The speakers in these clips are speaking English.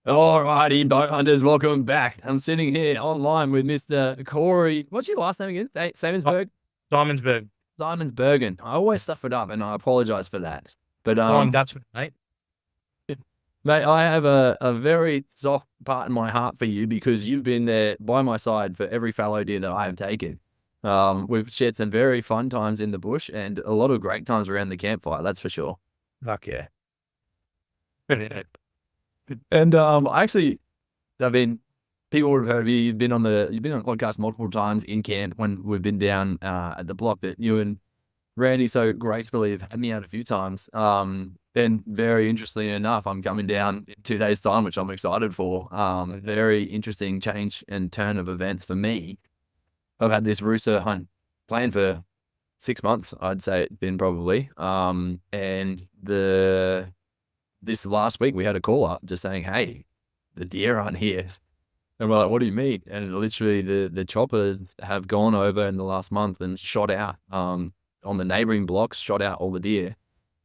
Alrighty, boat hunters, welcome back. I'm sitting here online with Mr. Corey. What's your last name again? Seymonsberg? Seymonsbergen. Seymonsbergen. I always stuff it up, and I apologize for that. But Flying Dutchman, mate. mate, I have a very soft part in my heart for you because you've been there by my side for every fallow deer that I have taken. We've shared some very fun times in the bush and a lot of great times around the campfire. That's for sure. Fuck yeah. And actually, I mean, people would have heard of you. You've been on the podcast multiple times in camp when we've been down at the block that you and Randy so gracefully have had me out a few times. Then very interestingly enough, I'm coming down in 2 days' time, which I'm excited for. Very interesting change and turn of events for me. I've had this rooster hunt planned for 6 months, I'd say it's been probably. And this last week we had a call up just saying, hey, the deer aren't here. And we're like, what do you mean? And literally the choppers have gone over in the last month and shot out on the neighboring blocks, shot out all the deer,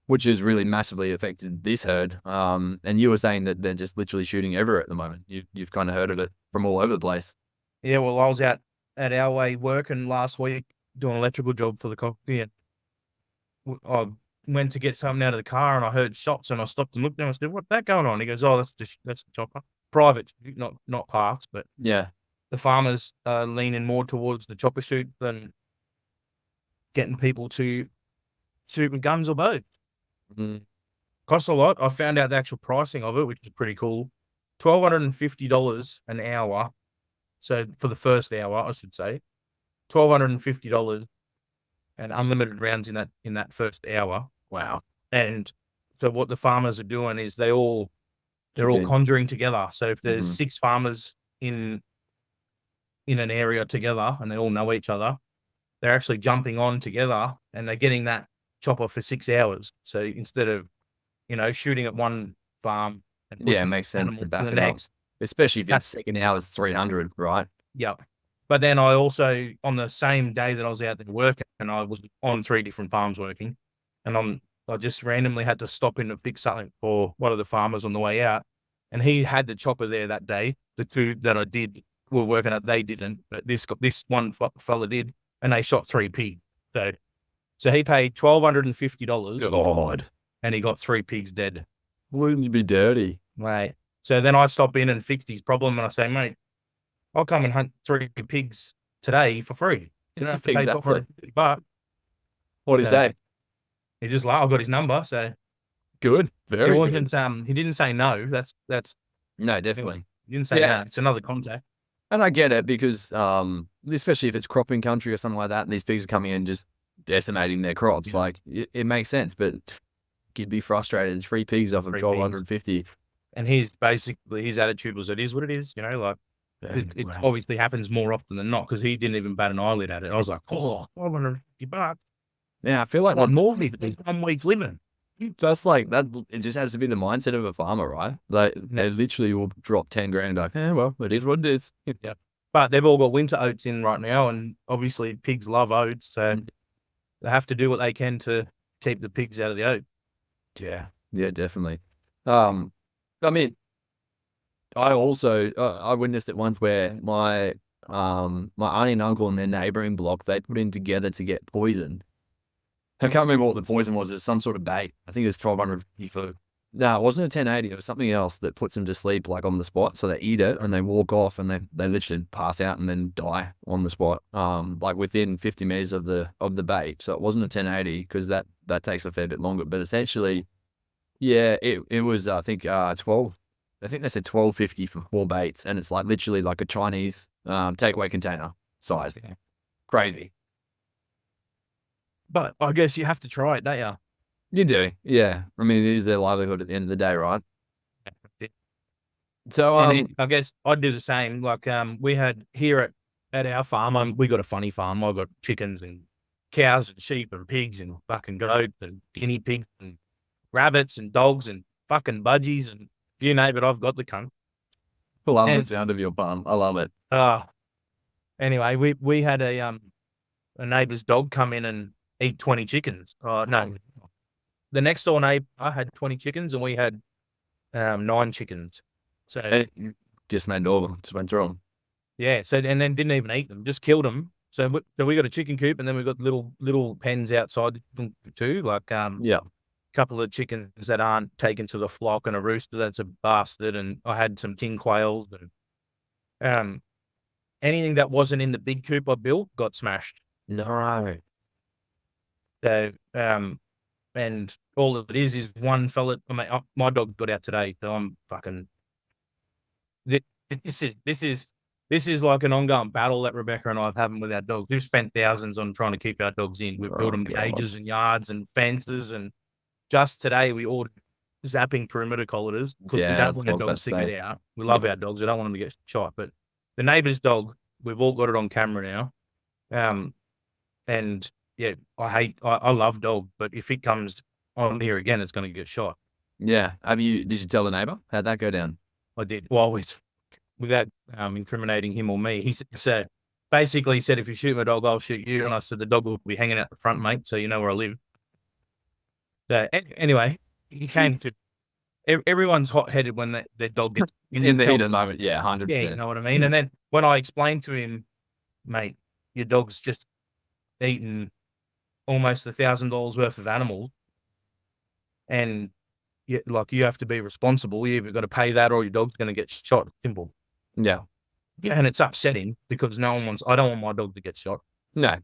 which has really massively affected this herd. And you were saying that they're just literally shooting everywhere at the moment. You've kind of heard of it from all over the place. Yeah, well, I was out at our way working last week doing an electrical job for the cocky, and I went to get something out of the car and I heard shots and I stopped and looked down and I said, "What's that going on?" He goes, "Oh, that's the chopper, private, not parks, but Yeah. the farmers are leaning more towards the chopper shoot than getting people to shoot with guns or bows. Mm. Costs a lot. I found out the actual pricing of it, which is pretty cool. $1,250 an hour. So for the first hour, I should say, $1,250 and unlimited rounds in that first hour. Wow. And so what the farmers are doing is they're all conjuring together. So if there's 6 farmers in an area together and they all know each other, they're actually jumping on together and they're getting that chopper for 6 hours. So instead of shooting at one farm and Yeah, it pushing makes sense animal to to back the it up, next. especially if your That's second hour is 300, right? Yeah. But then I also, on the same day that I was out there working, and I was on 3 different farms working, and I just randomly had to stop in to fix something for one of the farmers on the way out. And he had the chopper there that day. The two that I did were working at, they didn't, but this one fella did, and they shot 3 pigs. So he paid $1,250 God, and he got 3 pigs dead. wouldn't you be dirty? Right. So then I stop in and fix his problem and I say, "Mate, I'll come and hunt 3 pigs today for free. You don't have to pay Exactly. $1,250." What do you So say? he just like, I got his number. So Good, it very good. wasn't, he didn't say no. That's, No, anyway, definitely. he didn't say Yeah, no. It's another contact. and I get it because especially if it's cropping country or something like that, and these pigs are coming in just decimating their crops, Yeah. like it makes sense. But you'd be frustrated. 3 pigs off of 1,250. And he's basically, his attitude was, it is what it is, like it obviously happens more often than not because he didn't even bat an eyelid at it. I was like, oh, $1,250. Yeah, I feel like What more than 1 week's living? that's like that. It just has to be the mindset of a farmer, right? Like they literally will drop 10 grand. Like, well, it is what it is. Yeah. But they've all got winter oats in right now, and obviously pigs love oats, so they have to do what they can to keep the pigs out of the oat. Yeah, yeah, definitely. I mean, I also I witnessed it once where my auntie and uncle in their neighboring block they put in together to get poison. I can't remember what the poison was. It's some sort of bait. I think it was 1,200 for. No, it wasn't a 1080. It was something else that puts them to sleep like on the spot. So they eat it and they walk off and they literally pass out and then die on the spot. Like within 50 meters of the bait. So it wasn't a 1080 because that takes a fair bit longer. But essentially, yeah, it was I think 12. I think they said 1,250 for 4 baits, and it's like literally like a Chinese takeaway container size. Yeah. Crazy. But I guess you have to try it, don't you? You do, yeah. I mean, it is their livelihood at the end of the day, right? So, And I guess I'd do the same. Like, we had here at our farm, we got a funny farm. I got chickens and cows and sheep and pigs and fucking goats and guinea pigs and rabbits and dogs and fucking budgies and you name it, I've got the cunt. I love the And sound of your palm. I love it. anyway, we had a neighbor's dog come in and eat 20 chickens. No, the next door neighbor had 20 chickens and we had 9 chickens. So Dismayed all of them, just went through them. yeah, so and then didn't even eat them, just killed them. So we got a chicken coop, and then we got little pens outside too, like Yeah. couple of chickens that aren't taken to the flock, and a rooster that's a bastard, and I had some king quails, and anything that wasn't in the big coop I built got smashed. No. So and all of it is one fella. I mean, my dog got out today, so I'm fucking. This is like an ongoing battle that Rebecca and I have having with our dogs. We've spent thousands on trying to keep our dogs in. We've built them cages and yards and fences, and just today we ordered zapping perimeter collars because we don't want our dogs to get out. We love our dogs. We don't want them to get shot. But the neighbour's dog, we've all got it on camera now. And yeah, I love dog, but if it comes on here again, it's going to get shot. Yeah. Did you tell the neighbour? How'd that go down? I did. Well, without incriminating him or me, he said, basically said, if you shoot my dog, I'll shoot you. And I said, the dog will be hanging out the front, mate, so you know where I live. So anyway, he came to. Everyone's hot-headed when their dog gets in the heat of the moment. Yeah, 100%. Yeah, you know what I mean? And then when I explained to him, mate, your dog's just eaten almost $1,000 worth of animals, and you have to be responsible. You either got to pay that or your dog's going to get shot. Simple. Yeah. Yeah, and it's upsetting because I don't want my dog to get shot. No.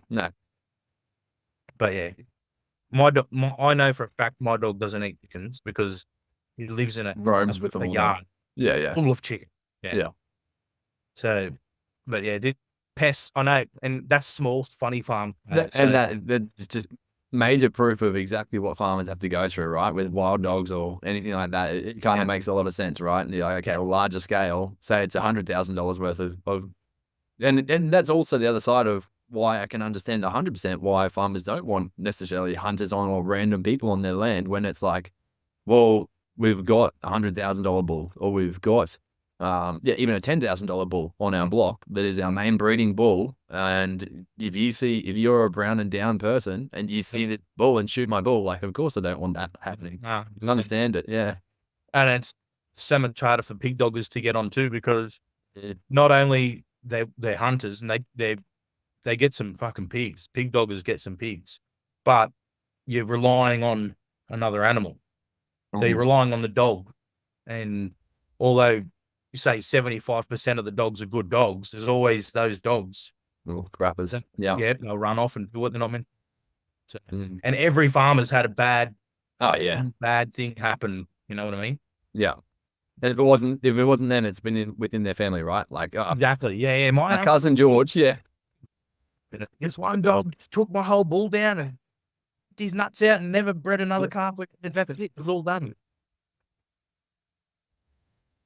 But yeah, I know for a fact my dog doesn't eat chickens because he lives in roams with a yard. Yeah. Full of chicken. Yeah. So, but yeah, pests, I know, and that's small, funny farm. That's just major proof of exactly what farmers have to go through, right? With wild dogs or anything like that. It kind of makes a lot of sense, right? And you're like, okay, well, larger scale, say it's $100,000 worth of and that's also the other side of why I can understand 100% why farmers don't want necessarily hunters on or random people on their land when it's like, well, we've got $100,000 bull, or we've got even a $10,000 bull on our block that is our main breeding bull. And if you're a brown and down person and you see the bull and shoot my bull, like, of course I don't want that happening. I understand it. Yeah. And it's so much harder for pig doggers to get on too, because not only they're hunters and they get some fucking pigs. Pig doggers get some pigs, but you're relying on another animal. So you're relying on the dog. And although you say 75% of the dogs are good dogs, there's always those dogs. Little crappers. Yeah. They'll run off and do what they're not meant. So, and every farmer's had a bad thing happen. You know what I mean? Yeah. And if it wasn't then, it's been within their family, right? Like exactly. Yeah. My cousin George. Yeah. This one dog took my whole bull down and his nuts out and never bred another calf. It was all done.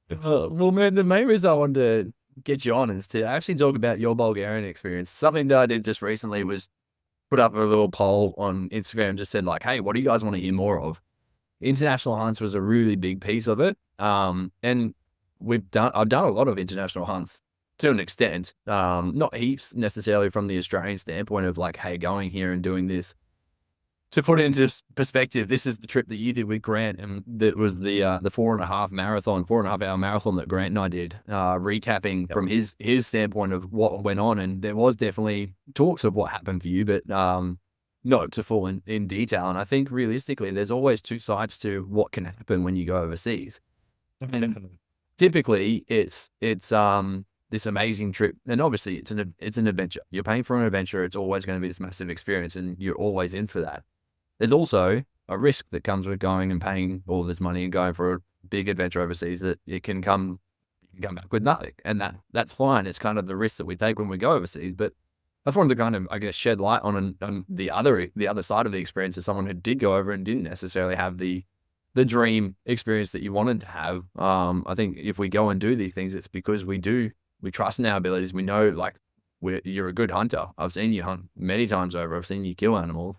Well, man, the main reason I wanted to get you on is to actually talk about your Bulgarian experience. Something that I did just recently was put up a little poll on Instagram, just said like, hey, what do you guys want to hear more of? International hunts was a really big piece of it. And I've done a lot of international hunts to an extent, not heaps necessarily from the Australian standpoint of like, hey, going here and doing this. To put it into perspective, this is the trip that you did with Grant, and that was the 4.5-hour marathon that Grant and I did, recapping from his standpoint of what went on. And there was definitely talks of what happened for you, but not to fall in detail. And I think realistically, there's always two sides to what can happen when you go overseas. And typically, it's this amazing trip, and obviously it's an adventure. You're paying for an adventure. It's always going to be this massive experience, and you're always in for that. There's also a risk that comes with going and paying all this money and going for a big adventure overseas, that it can come back with nothing, and that's fine. It's kind of the risk that we take when we go overseas. But I just wanted to kind of, I guess, shed light on the other side of the experience as someone who did go over and didn't necessarily have the dream experience that you wanted to have. I think if we go and do these things, it's because we trust in our abilities. We know, like, you're a good hunter. I've seen you hunt many times over. I've seen you kill animals.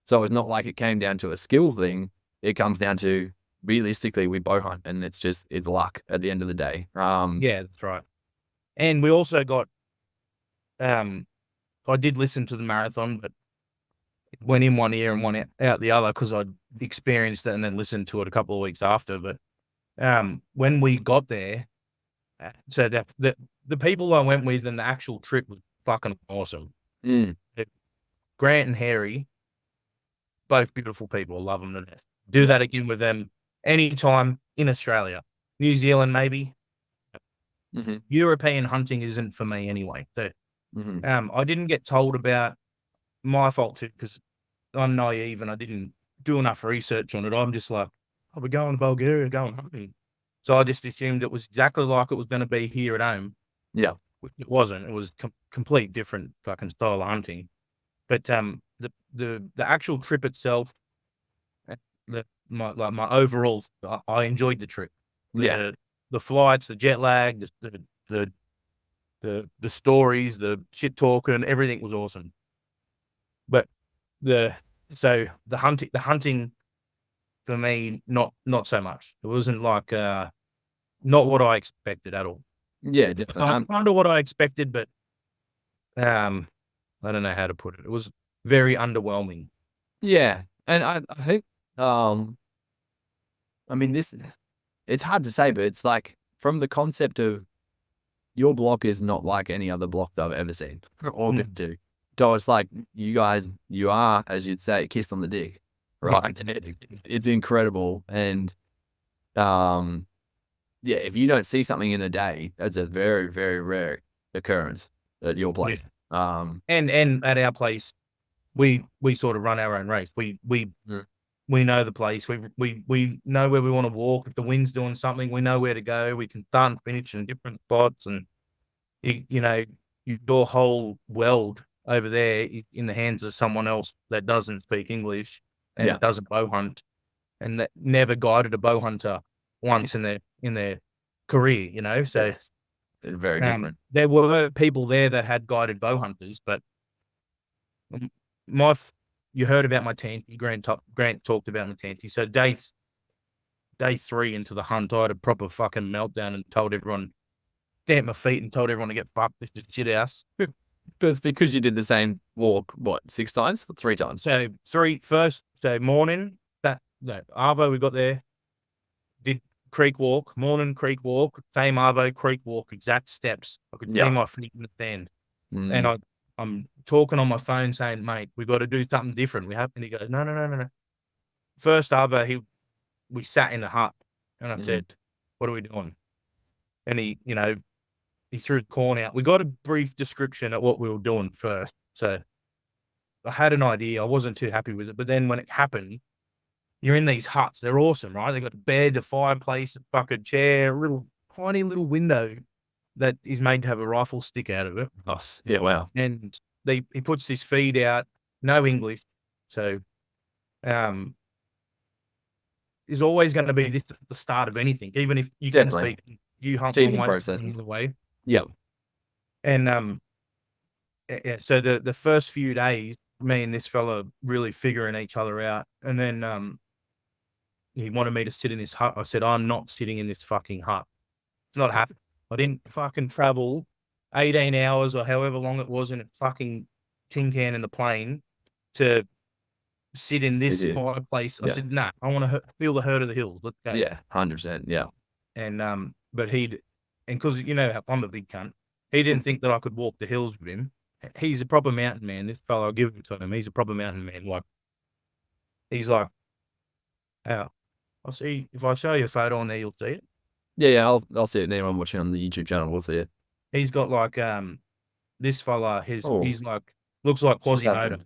So it's not like it came down to a skill thing. It comes down to, realistically, we bow hunt, and it's luck at the end of the day. Yeah, that's right. And we also got, I did listen to the marathon, but it went in one ear and one out the other because I'd experienced it and then listened to it a couple of weeks after. But when we got there, so the people I went with and the actual trip was fucking awesome. Mm. Grant and Harry, both beautiful people. I love them to death. Do that again with them anytime in Australia. New Zealand, maybe. Mm-hmm. European hunting isn't for me anyway. So, Mm-hmm. I didn't get told about my fault too, because I'm naive and I didn't do enough research on it. I'm just like, oh, we're going to Bulgaria, going hunting. So I just assumed it was exactly like it was going to be here at home. Yeah. It wasn't. It was complete different fucking style of hunting. But the actual trip itself, my overall, I enjoyed the trip. Yeah. The flights, the jet lag, the stories, the shit talking, everything was awesome. But the hunting for me, not so much. It wasn't like not what I expected at all. Yeah, definitely. Kind of what I expected, but I don't know how to put it. It was very underwhelming. Yeah, and I think, I mean, it's hard to say, but it's like from the concept of your block is not like any other block that I've ever seen or been to. So it's like you guys, you are, as you'd say, kissed on the dick, right? It's incredible, and yeah, if you don't see something in a day, that's a very, very rare occurrence at your place. And at our place, we sort of run our own race. We know the place. We know where we want to walk. If the wind's doing something, we know where to go. We can start and finish in different spots, and your whole world over there in the hands of someone else that doesn't speak English and doesn't bow hunt, and that never guided a bow hunter once in their career. So it's very different. There were people there that had guided bow hunters, but you heard about my tanty. Grant talked about my tanty. So day 3 into the hunt, I had a proper fucking meltdown and told everyone, stamped my feet and told everyone to get fucked. This is shit house. But it's because you did the same walk, what, 6 times? 3 times? So morning, Arvo, we got there, did creek walk, morning creek walk, same Arvo, creek walk, exact steps. I could see my feet in the sand. And I'm talking on my phone saying, mate, we've got to do something different. And he goes, no. First Arvo, we sat in the hut and I said, what are we doing? And he threw the corn out. We got a brief description of what we were doing first. So I had an idea. I wasn't too happy with it. But then when it happened, you're in these huts. They're awesome, right? They got a bed, a fireplace, a fucking chair, a tiny little window that is made to have a rifle stick out of it. Oh, yeah, wow. And he puts this feed out, no English. So there's always going to be this at the start of anything, even if you can speak. You hunt one way, either way. Yep. And so the first few days, me and this fella really figuring each other out. And then he wanted me to sit in this hut. I said, I'm not sitting in this fucking hut. It's not happening. I didn't fucking travel 18 hours or however long it was in a fucking tin can in the plane to sit in this fireplace. I said, nah, I want to feel the hurt of the hills. Let's go. Yeah, 100%. Yeah. And but because I'm a big cunt, he didn't think that I could walk the hills with him. He's a proper mountain man. This fellow, I'll give it to him. He's a proper mountain man. Like, he's like, I'll see if I show you a photo on there, you'll see it. Yeah, I'll see it now. I'm watching on the YouTube channel. We'll see it. He's got like this fella. He's like looks like Quasimodo.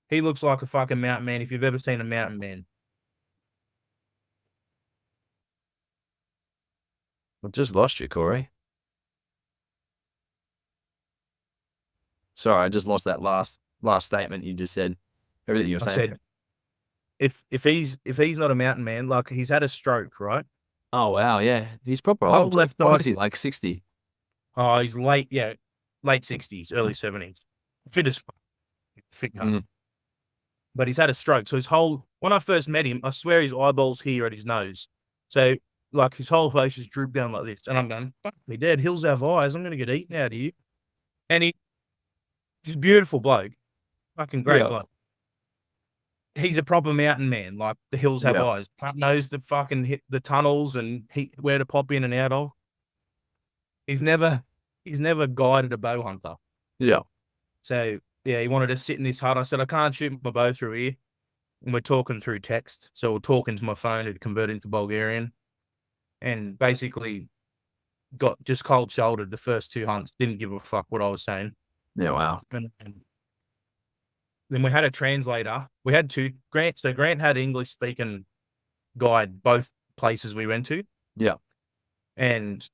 He looks like a fucking mountain man. If you've ever seen a mountain man. I've just lost you, Corey. Sorry, I just lost that last statement you just said. Everything you were saying. I said, if he's not a mountain man, like he's had a stroke, right? Oh wow, yeah, he's proper old. Left What is he, like 60? Oh, he's late 60s, early 70s. Fit as fit cunt. But he's had a stroke. So when I first met him, I swear his eyeballs here at his nose. So like his whole face is drooped down like this. And I'm going, fuck me, Dad, hills have eyes. I'm going to get eaten out of here. And he's a beautiful bloke. Fucking great bloke. he's a proper mountain man. Like the hills have eyes. Knows the fucking hit the tunnels and where to pop in and out of. He's never guided a bow hunter. Yeah. So yeah, he wanted to sit in this hut. I said, I can't shoot my bow through here. And we're talking through text. So we're talking to my phone, it converted into Bulgarian. And basically got just cold shouldered the first 2 hunts, didn't give a fuck what I was saying. Yeah, wow. And then we had a translator. We had two Grant. So Grant had English speaking guide both places we went to. Yeah. And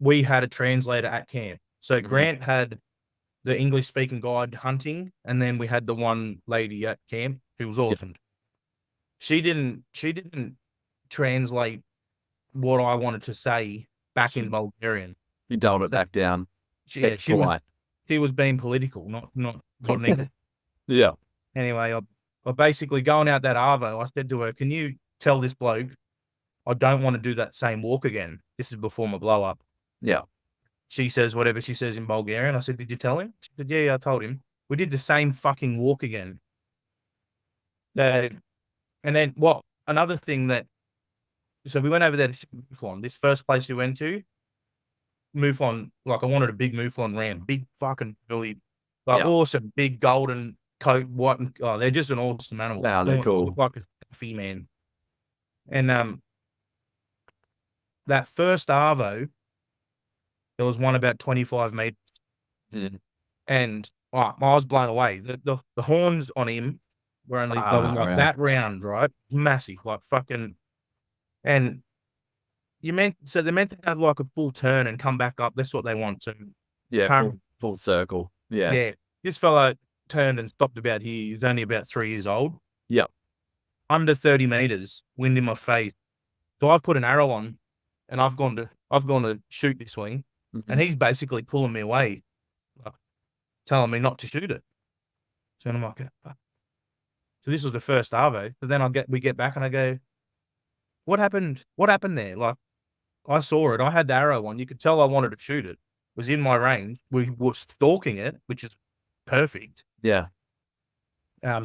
we had a translator at camp. So Grant had the English speaking guide hunting, and then we had the one lady at camp who was awesome. She didn't translate what I wanted to say back in Bulgarian. You dialed it back down. She was being political, not English. Yeah. Anyway, I basically going out that arvo, I said to her, can you tell this bloke I don't want to do that same walk again? This is before my blow up. Yeah. She says whatever she says in Bulgarian. I said, did you tell him? She said, yeah, I told him. We did the same fucking walk again. And then another thing so we went over there to Mouflon. This first place we went to, Mouflon, like I wanted a big Mouflon ram, big fucking really, awesome, big golden coat, white. They're just an awesome animal. Wow, they're cool. Like a stuffy man. And that first arvo, there was one about 25 meters. Mm. And I was blown away. The horns on him were only that round, right? Massive, like fucking. And they're meant to have like a full turn and come back up. That's what they want. So yeah, full circle. Yeah. Yeah. This fellow turned and stopped about here. He was only about 3 years old. Yep. Under 30 meters, wind in my face. So I've put an arrow on, and I've gone to shoot this wing, and he's basically pulling me away, like, telling me not to shoot it. So I'm like, fuck. So this was the first arvo. So then we get back and I go, what happened? What happened there? Like, I saw it. I had the arrow on. You could tell I wanted to shoot it. It was in my range. We were stalking it, which is perfect. Yeah.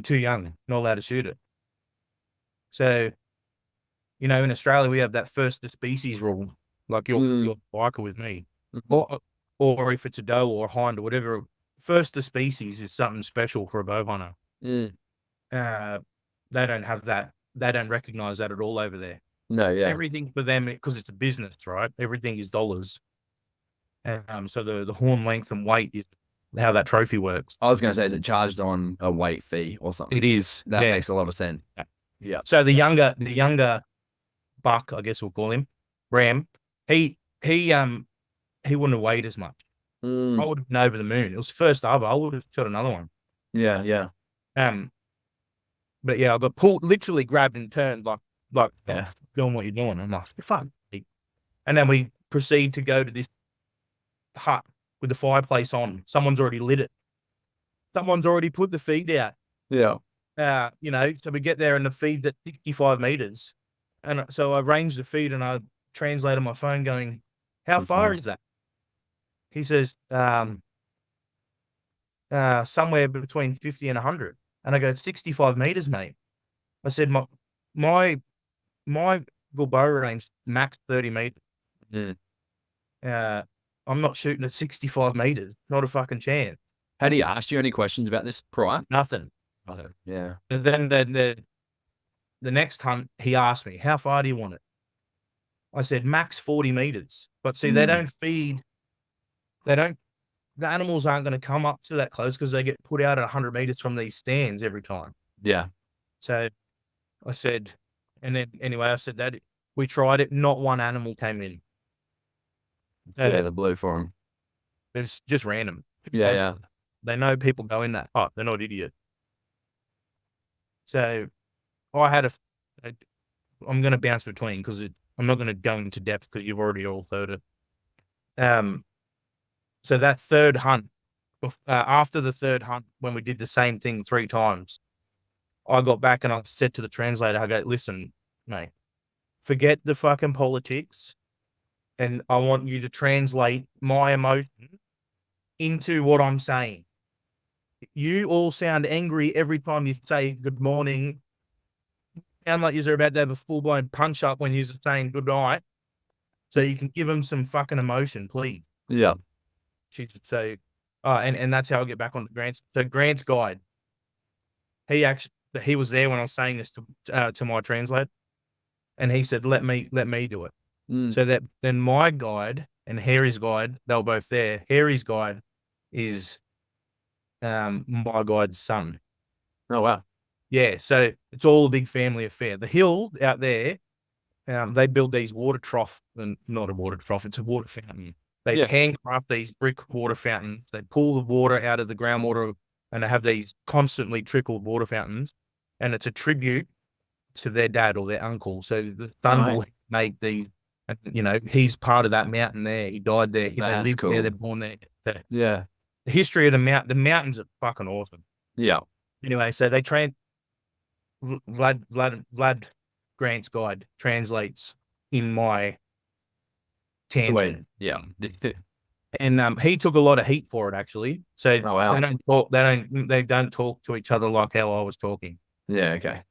Too young, not allowed to shoot it. So, in Australia we have that first to species rule. Like your biker with me, or if it's a doe or a hind or whatever, first to species is something special for a bow hunter. They don't have that. They don't recognize that at all over there. No, yeah. Everything for them, because it's a business, right? Everything is dollars. And so the horn length and weight is how that trophy works. I was going to say, is it charged on a weight fee or something? It is. That makes a lot of sense. Yeah. So the younger buck, I guess we'll call him, Ram, he wouldn't have weighed as much. I would have been over the moon. It was first over. I would have shot another one. Yeah, yeah. But yeah, I got literally grabbed and turned like doing what you're doing. I'm like, fuck. And then we proceed to go to this hut with the fireplace on. Someone's already lit it. Someone's already put the feed out. Yeah. So we get there and the feed's at 65 meters. And so I arranged the feed and I translated my phone going, how far is that? He says, somewhere between 50 and 100. And I go, 65 meters, mate. I said, my bow range max 30 meters. I'm not shooting at 65 meters. Not a fucking chance. Had he asked you any questions about this prior? Nothing. Yeah. And then the next hunt, he asked me, how far do you want it? I said, max 40 meters. But see, they don't feed. The animals aren't going to come up to that close because they get put out at 100 meters from these stands every time. Yeah. So I said, and then anyway, I said that we tried it. Not one animal came in. Yeah, the blue for him. It's just random. Yeah, yeah. They know people go in that. Oh, they're not idiots. So I had I'm going to bounce between because I'm not going to go into depth because you've already all heard it. So that third hunt, after the third hunt, when we did the same thing 3 times, I got back and I said to the translator, I go, listen, mate, forget the fucking politics. And I want you to translate my emotion into what I'm saying. You all sound angry every time you say good morning. Sound like you're about to have a full-blown punch-up when you're saying good night. So you can give them some fucking emotion, please. Yeah. She should say, and that's how I get back on to Grant's. So Grant's guide, he was there when I was saying this to my translator, and he said, let me do it. Mm. So that then my guide and Harry's guide, they were both there. Harry's guide is my guide's son. Oh, wow. Yeah, so it's all a big family affair. The hill out there, they build these water trough, and not a water trough, it's a water fountain. They handcraft these brick water fountains. They pull the water out of the groundwater, and they have these constantly trickled water fountains. And it's a tribute to their dad or their uncle. So the son will make these, you know, he's part of that mountain there. He died there. They live there. They're born there. Yeah. The history of the mountains are fucking awesome. Yeah. Anyway, so they Vlad Grant's guide translates in my tangent. Yeah. And he took a lot of heat for it, actually. So they don't talk to each other like how I was talking. Yeah, okay.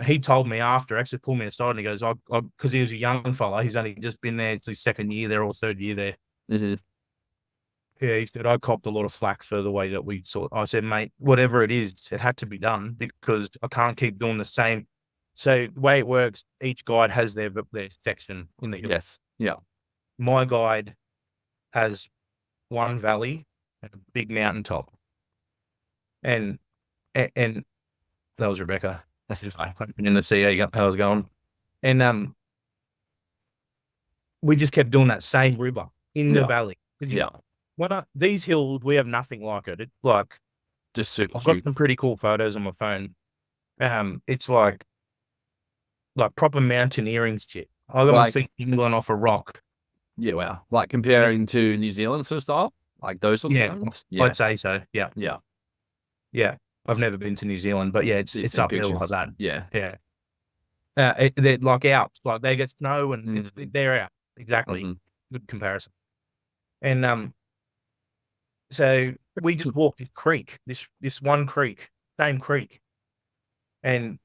He told me after, actually pulled me aside, and he goes, because he was a young fella, he's only just been there, it's his second year there or third year there. Mm-hmm. Yeah, he said, I copped a lot of flack for the way that we saw. I said, mate, whatever it is, it had to be done because I can't keep doing the same. So the way it works, each guide has their section in the hill. Yes. Yeah. My guide has one valley and a big mountaintop. And that was Rebecca. That's just in the sea. How I was going. And we just kept doing that same river in the valley. Yeah. These hills, we have nothing like it. It's like just super. I've got some pretty cool photos on my phone. It's like proper mountaineering shit. I got my feet dangling off a rock. Yeah, wow. Like comparing to New Zealand sort of style, like those sorts of things. Yeah, I'd say so. Yeah, yeah, yeah. I've never been to New Zealand, but yeah, it's uphill like that. Yeah, yeah. They're like Alps, like they get snow and they're out. Exactly. Mm-hmm. Good comparison. And so we just walked this creek, this one creek, same creek. And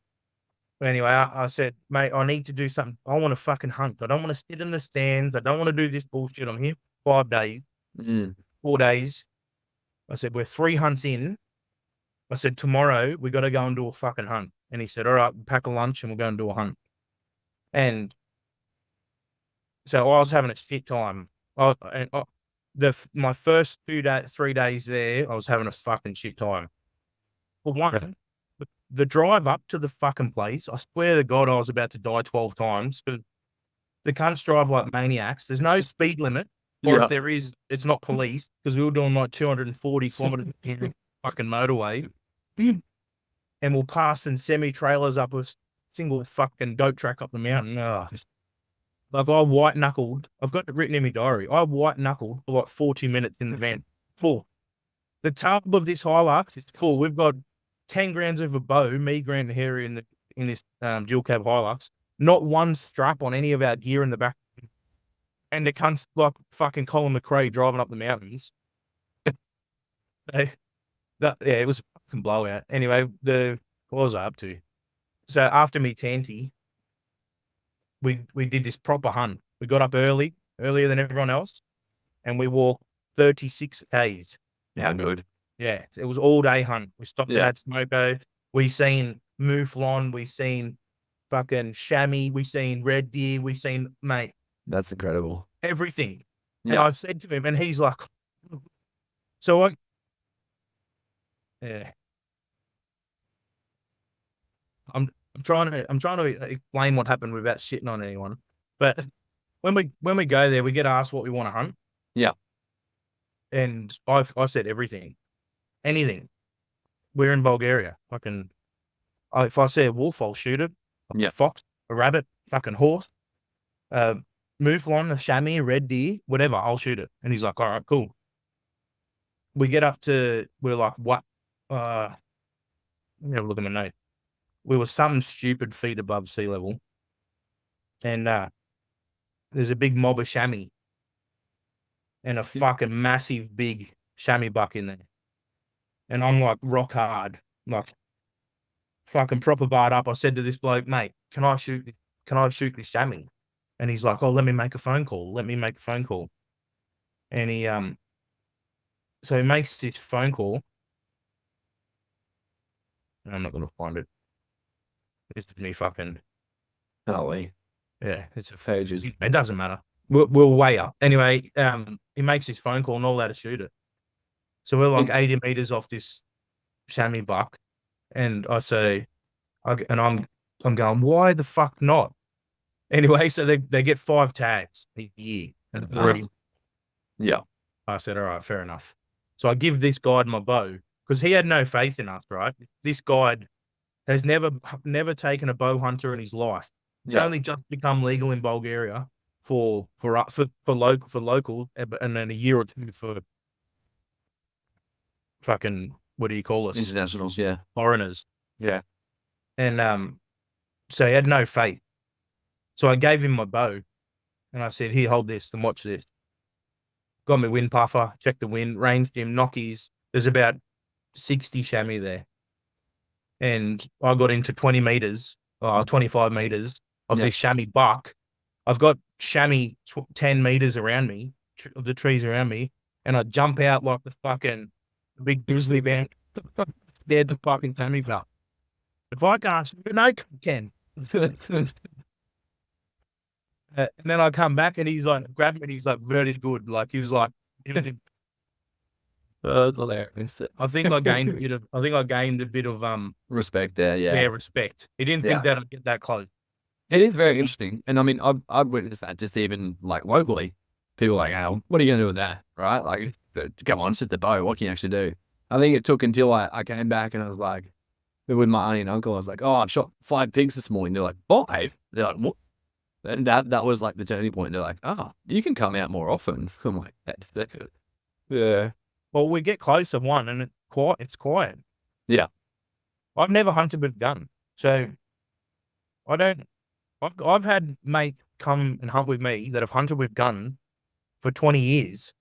anyway, I said, mate, I need to do something. I want to fucking hunt. I don't want to sit in the stands. I don't want to do this bullshit. I'm here 5 days, 4 days. I said, we're 3 hunts in. I said, tomorrow we got to go and do a fucking hunt. And he said, all right, pack a lunch and we'll go and do a hunt. And so I was having a shit time. My first 3 days there, I was having a fucking shit time. For one, the drive up to the fucking place, I swear to God, I was about to die 12 times. But the cunts drive like maniacs. There's no speed limit. Or if there is, it's not police, because we were doing like 240 kilometers fucking motorway. And we'll pass in semi-trailers up a single fucking goat track up the mountain. Like I white-knuckled. I've got it written in my diary. I white-knuckled for like 40 minutes in the van. Full. The tub of this Hilux is full. We've got 10 grams of a bow, me, Grant, and Harry in this dual cab Hilux. Not one strap on any of our gear in the back. And the cunts like fucking Colin McRae driving up the mountains. It was a fucking blowout. Anyway, what was I up to? So after me Tanty, we did this proper hunt. We got up earlier than everyone else, and we walked 36 Ks. Yeah, good. Yeah, it was all day hunt. We stopped at Smoko. We seen mouflon. We seen fucking chamois. We seen red deer. We seen, mate. That's incredible. Everything. Yeah. And I said to him, and he's like, I'm trying to explain what happened without shitting on anyone. But when we go there, we get asked what we want to hunt. Yeah. And I said everything. Anything. We're in Bulgaria. If I see a wolf, I'll shoot it. A fox, a rabbit, fucking horse, mouflon, a chamois, a red deer, whatever, I'll shoot it. And he's like, all right, cool. We get up to, we're like, what? Let me have a look at my note. We were some stupid feet above sea level. And there's a big mob of chamois. And a fucking massive big chamois buck in there. and I'm like rock hard, like fucking proper barred up. I said to this bloke, mate, can I shoot this chamois? And he's like, oh, let me make a phone call. And he so he makes this phone call. And I'm not gonna find it. This is me fucking. Holy. Yeah, it's a Pages. It doesn't matter. We'll weigh up. Anyway, he makes this phone call and all that to shoot it. So we're like 80 meters off this chamois buck, and I say, I'm going, why the fuck not? Anyway, so they get 5 tags a year. And Yeah. I said, all right, fair enough. So I give this guide my bow because he had no faith in us, right? This guide has never taken a bow hunter in his life. It's only just become legal in Bulgaria for local, and then a year or two for fucking, what do you call us? Internationals, yeah. Foreigners. Yeah. And so he had no faith. So I gave him my bow and I said, here, hold this and watch this. Got my wind puffer, checked the wind, ranged him, knockies. There's about 60 chamois there. And I got into 20 meters, 25 meters of this chamois buck. I've got chamois 10 meters around me, the trees around me, and I jump out like the fucking big grizzly bear. Dead the fucking chamois buck. If I can't shoot it, no one can. And then I come back and he's like, grabbed me and he's like, very good. Like, he was like, hilarious. I think I gained a bit of Respect there, yeah. Yeah, respect. He didn't think that I'd get that close. It is very interesting. And I mean, I've witnessed that just even like locally. People are like, oh, what are you going to do with that? Right? Like, come on, it's just a bow. What can you actually do? I think it took until I came back and I was like, with my auntie and uncle, I was like, oh, I shot 5 pigs this morning. They're like, 5? They're like, what? And that was like the turning point. They're like, oh, you can come out more often. I'm like, that's good. Yeah. Well, we get close to one and it's quiet. Yeah. I've never hunted with a gun. So I've had mates come and hunt with me that have hunted with gun for 20 years.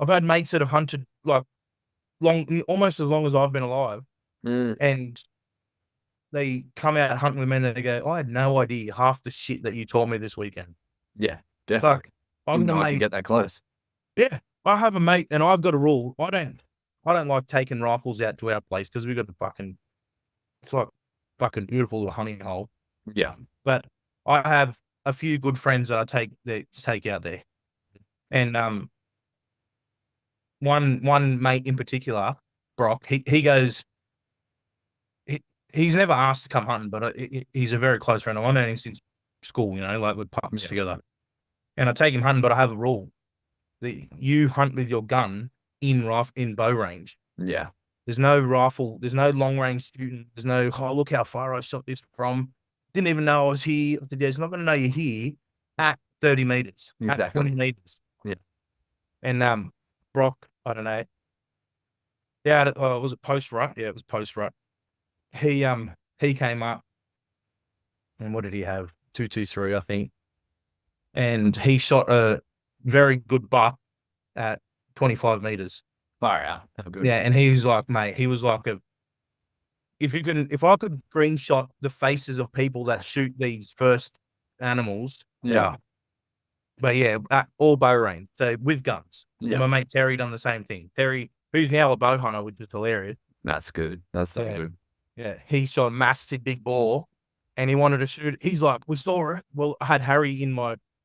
I've had mates that have hunted like almost as long as I've been alive. And they come out hunting with me and they go, I had no idea half the shit that you taught me this weekend. Yeah, definitely. Like, I can get that close. Yeah. I have a mate and I've got a rule. I don't like taking rifles out to our place because we've got it's like fucking beautiful little hunting hole. Yeah. But I have a few good friends that I take out there. And one mate in particular, Brock, he goes, he's never asked to come hunting, but he's a very close friend. I've known him since school, like we're pups together. And I take him hunting, but I have a rule. You hunt with your gun in bow range. Yeah. There's no rifle. There's no long range shooting. There's no, oh, look how far I shot this from. Didn't even know I was here. He's not going to know you're here at 30 meters, at 20 meters. Yeah. And Brock, I don't know. Yeah, was it post rut? Yeah, it was post rut. He came up, and what did he have? 223, I think. And he shot a very good buck at 25 meters. Far out. How good. Yeah, and he was like, mate, if I could screenshot the faces of people that shoot these first animals. Yeah. But yeah, all bow range. So with guns. Yeah. My mate Terry done the same thing. Terry, who's now a bow hunter, which is hilarious. That's good. That's so good. Yeah. He saw a massive big boar and he wanted to shoot it. He's like, we saw it. Well, I had Harry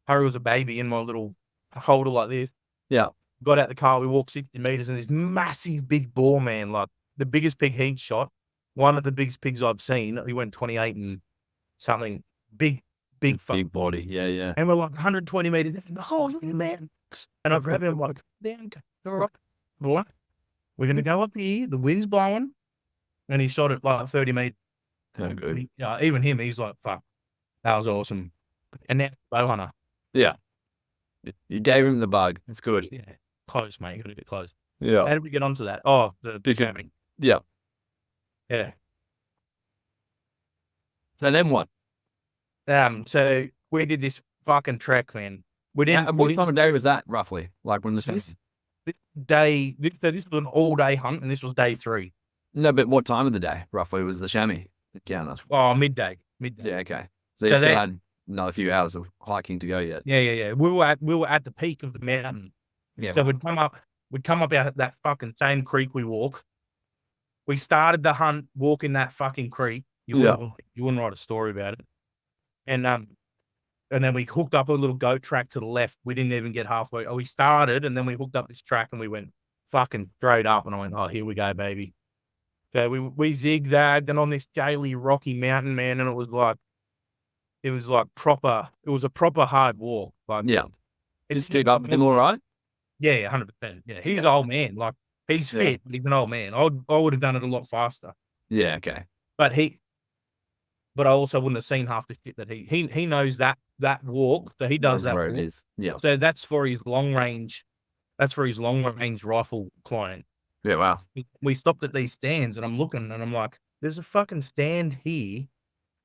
was a baby in my little holder like this. Yeah. Got out the car, we walked 60 meters and this massive big boar, man, like the biggest pig he'd shot, one of the biggest pigs I've seen. He went 28 and something, big body. Yeah. And we're like 120 meters. Oh, man. And I've grabbed him like, damn, boy, we're going to go up here. The wind's blowing. And he shot it like 30 meters. How good. Even him, he's like, fuck, that was awesome. And now, bow hunter. Yeah. You gave him the bug. It's good. Yeah. Close, mate. You got to get close. Yeah. How did we get onto that? Oh, the big jamming. Yeah. Yeah. So then what? So we did this fucking trek, man. We didn't. What time of day was that roughly? Like when the this was an all-day hunt, and this was day 3. No, but what time of the day roughly was the chamois encounter? Oh, midday. Yeah, okay. So you So still that- had another few hours of hiking to go yet. Yeah. We were at the peak of the mountain. Yeah. So we'd come up out that fucking same creek we walk. We started the hunt walking that fucking creek. You wouldn't write a story about it. And then we hooked up a little goat track to the left. We didn't even get halfway. We started, and then we hooked up this track, and we went fucking straight up. And I went, oh, here we go, baby. So we zigzagged and on this daily rocky mountain, man, and it was a proper hard walk. Like, Yeah. Just keep up with him all right? Yeah, 100%. Yeah, he's an old man. Like, he's fit, but he's an old man. I would have done it a lot faster. Yeah, okay. But I also wouldn't have seen half the shit that he knows that walk. So he does that where walk. it is. Yeah. So that's for his long range. That's for his long range rifle client. Yeah, wow. We stopped at these stands, and I'm looking, and I'm like, there's a fucking stand here,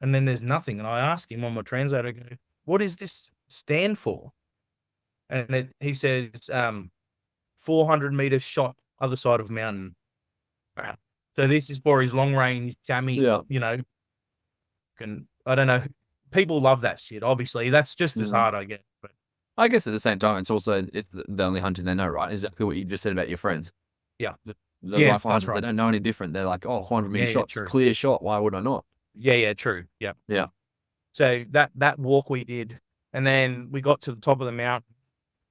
and then there's nothing. And I ask him on my translator, I go, what is this stand for? And he says, 400 meters shot other side of mountain. Wow. So this is for his long range chamois, you know. And I don't know. People love that shit. Obviously, that's just as hard, I guess. But I guess at the same time, it's also the only hunting they know, right? Exactly what you just said about your friends. Yeah. The rifle hunters, they don't know any different. They're like, oh, 100 meter shots, clear shot. Why would I not? Yeah, true. Yeah. Yeah. So that walk we did, and then we got to the top of the mountain,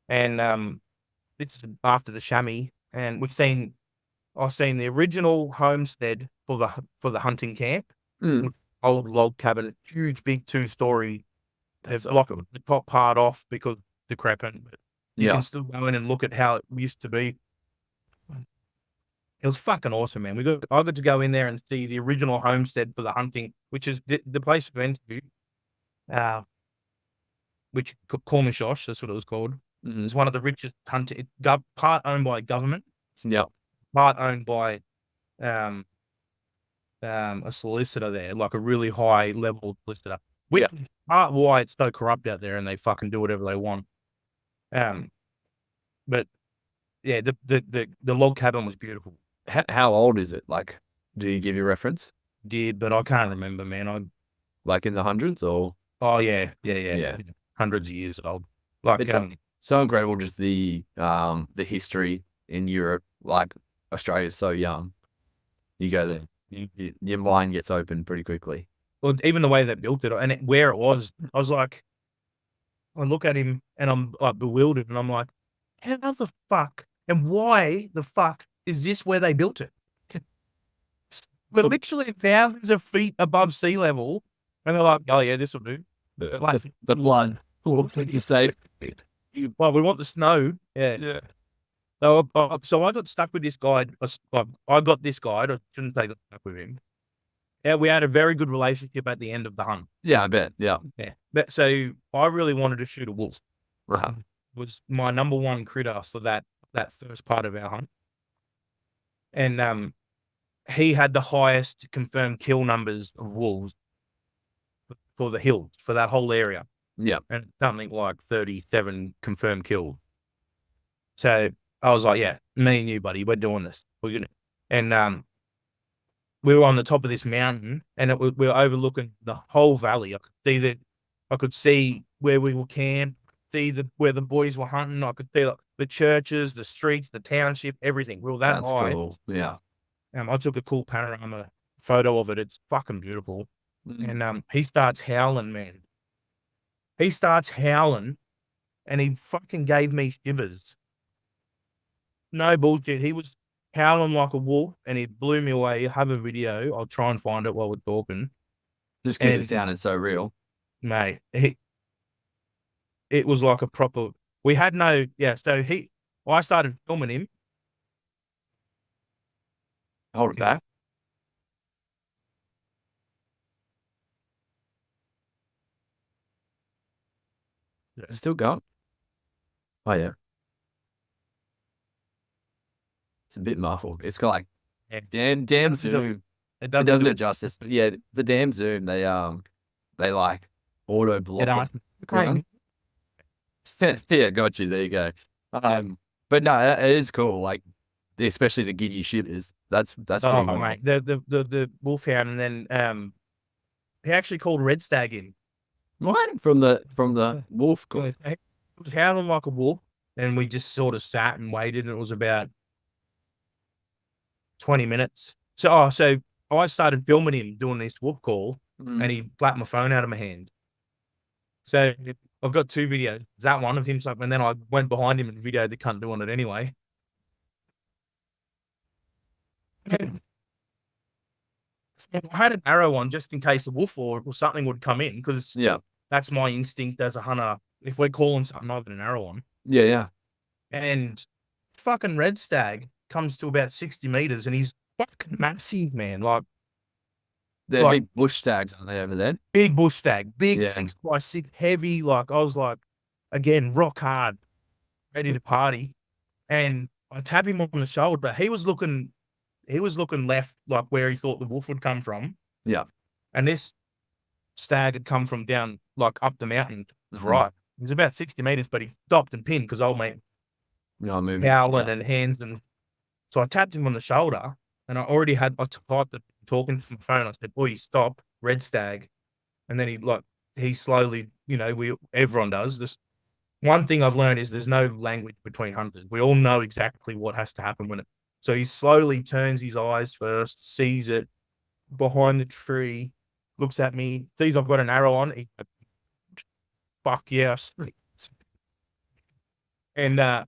and this is after the chamois, and I've seen the original homestead for the hunting camp. Old log cabin, huge big 2-story. There's like the top part off because decrepit, but you can still go in and look at how it used to be. It was fucking awesome, man. I got to go in there and see the original homestead for the hunting, which is the place we went to, which Cormishosh, that's what it was called. It's one of the richest hunting, part owned by government, part owned by a solicitor there, like a really high level solicitor. Which is part why it's so corrupt out there, and they fucking do whatever they want. But yeah, the log cabin was beautiful. How old is it? Like, did he give you a reference? Did, but I can't remember, man. Like in the hundreds or? Oh yeah. Hundreds of years old. Like, it's so incredible, just the history in Europe. Like, Australia's so young. You go there, your mind gets open pretty quickly. Well, even the way they built it and where it was, I was like, I look at him and I'm like bewildered, and I'm like, how the fuck and why the fuck is this where they built it? We're literally thousands of feet above sea level, and they're like, oh yeah, this will do. Like the blood. What did you say? Well, we want the snow. Yeah. So I got stuck with this guide. I got this guide. I shouldn't say got stuck with him. Yeah, we had a very good relationship at the end of the hunt. Yeah, I bet. Yeah. But so I really wanted to shoot a wolf. Right. Was my number one critter for that first part of our hunt. And he had the highest confirmed kill numbers of wolves for the hills, for that whole area. Yeah. And something like 37 confirmed kills. So I was like, yeah, me and you, buddy, we're doing this. And we were on the top of this mountain, and we were overlooking the whole valley. I could see where we were camped, see where the boys were hunting. I could see like the churches, the streets, the township, everything. We were that That's high. cool. Yeah. I took a cool panorama photo of it. It's fucking beautiful. And he starts howling, man. He starts howling, and he fucking gave me shivers. No bullshit. He was howling like a wolf, and he blew me away. I have a video. I'll try and find it while we're talking. Just because it sounded so real. Mate, it was like a proper... We had no... Yeah, so I started filming him. Hold it back. It's still going. Oh, yeah. It's a bit muffled. It's got like damn zoom. It doesn't do it justice. But yeah, the damn zoom, they like auto block it. Yeah, got you. There you go. But no, it is cool. Like, especially the giddy shitters. That's pretty Oh, wild. mate, the wolfhound, and then he actually called red stag in. What? From the wolf call. It was howling like a wolf, and we just sort of sat and waited, and it was about 20 minutes. So I started filming him doing this wolf call, and he flapped my phone out of my hand. So I've got 2 videos. That one of him, and then I went behind him and videoed the cunt doing it anyway. I had an arrow on just in case a wolf or something would come in, because Yeah. that's my instinct as a hunter. If we're calling something, I've got an arrow on. Yeah, yeah. And fucking red stag comes to about 60 meters, and he's fucking massive, man. Like, They're big bush stags, aren't they, over there? big bush stag, big Yeah. 6x6, heavy. Like, I was like, again, rock hard, ready to party. And I tap him on the shoulder. He was looking left, like where he thought the wolf would come from. Yeah. And this stag had come from down, like up the mountain to the right. It was about 60 meters, but he stopped and pinned because old mate howling and hands. And so I tapped him on the shoulder, and I typed it, talking to my phone. I said, "Boy, stop, red stag." And then he slowly, everyone does this. One thing I've learned is there's no language between hunters. We all know exactly what has to happen so he slowly turns his eyes first, sees it behind the tree, looks at me, sees I've got an arrow on. Fuck yes. And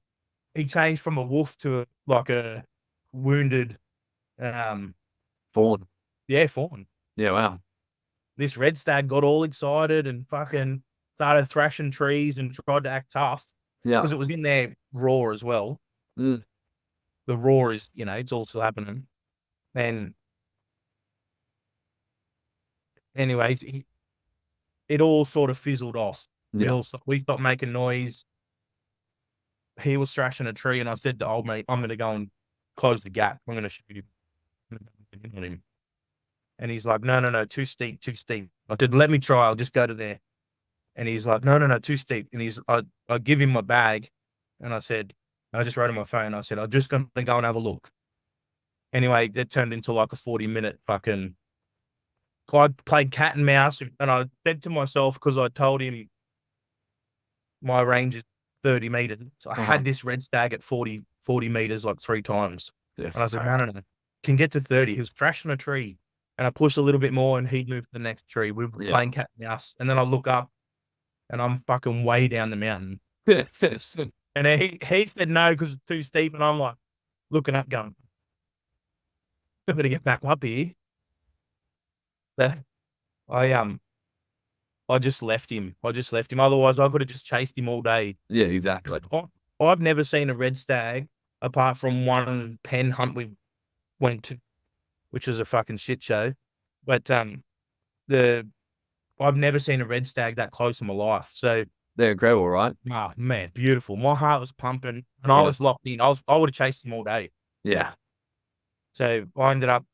he changed from a wolf to a wounded fawn. Yeah, fawn. Yeah, wow. This red stag got all excited and fucking started thrashing trees and tried to act tough. Yeah. Because it was in their roar as well. The roar is, it's all still happening. And anyway, it all sort of fizzled off. Yeah. We stopped making noise. He was thrashing a tree, and I said to old mate, "I'm going to go and close the gap. I'm going to shoot him." And he's like, no, too steep. I said, "Let me try. I'll just go to there." And he's like, no, too steep. And I give him my bag, and I said, I just wrote on my phone, I said, "I'm just going to go and have a look." Anyway, that turned into like a 40-minute fucking. I played cat and mouse, and I said to myself, because I told him my range is 30 meters. So I had this red stag at 40 meters like 3 times. Yes. And I said, no, can get to 30. He was thrashing a tree, and I pushed a little bit more, and he'd moved to the next tree. We were playing cat and mouse, and then I look up, and I'm fucking way down the mountain. And he said no because it's too steep, and I'm like looking up, going, "I better get back up here." I just left him. Otherwise, I could have just chased him all day. Yeah, exactly. I've never seen a red stag apart from one pen hunt we went to, which was a fucking shit show. But I've never seen a red stag that close in my life. So they're incredible, right? Oh man, beautiful. My heart was pumping, and I was locked in. I would have chased him all day. Yeah. So I ended up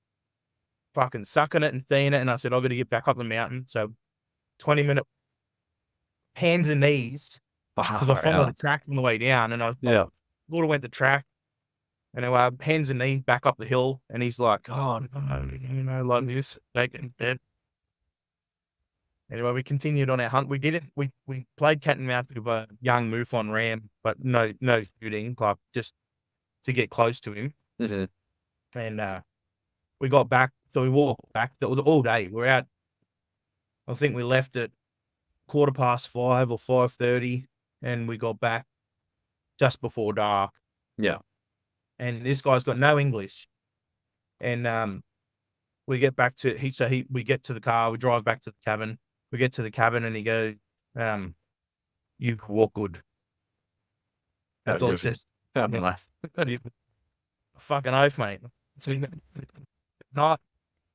fucking sucking it and seeing it, and I said, "I've got to get back up the mountain." So 20-minute hands and knees, because I followed the track on the way down, and I would have went the track. Anyway, hands and knees back up the hill, and he's like, "Oh no, like this, taking bed." Anyway, we continued on our hunt. We played cat and mouse with a young Mouflon ram, but no shooting, like just to get close to him. And we got back, so we walked back. That was all day. We're out. I think we left at 5:15 or 5:30, and we got back just before dark. Yeah. And this guy's got no English. And we get back to we get to the car. We drive back to the cabin. We get to the cabin, and he goes, "You walk good." That's all he says. Nice. Fucking oath, mate.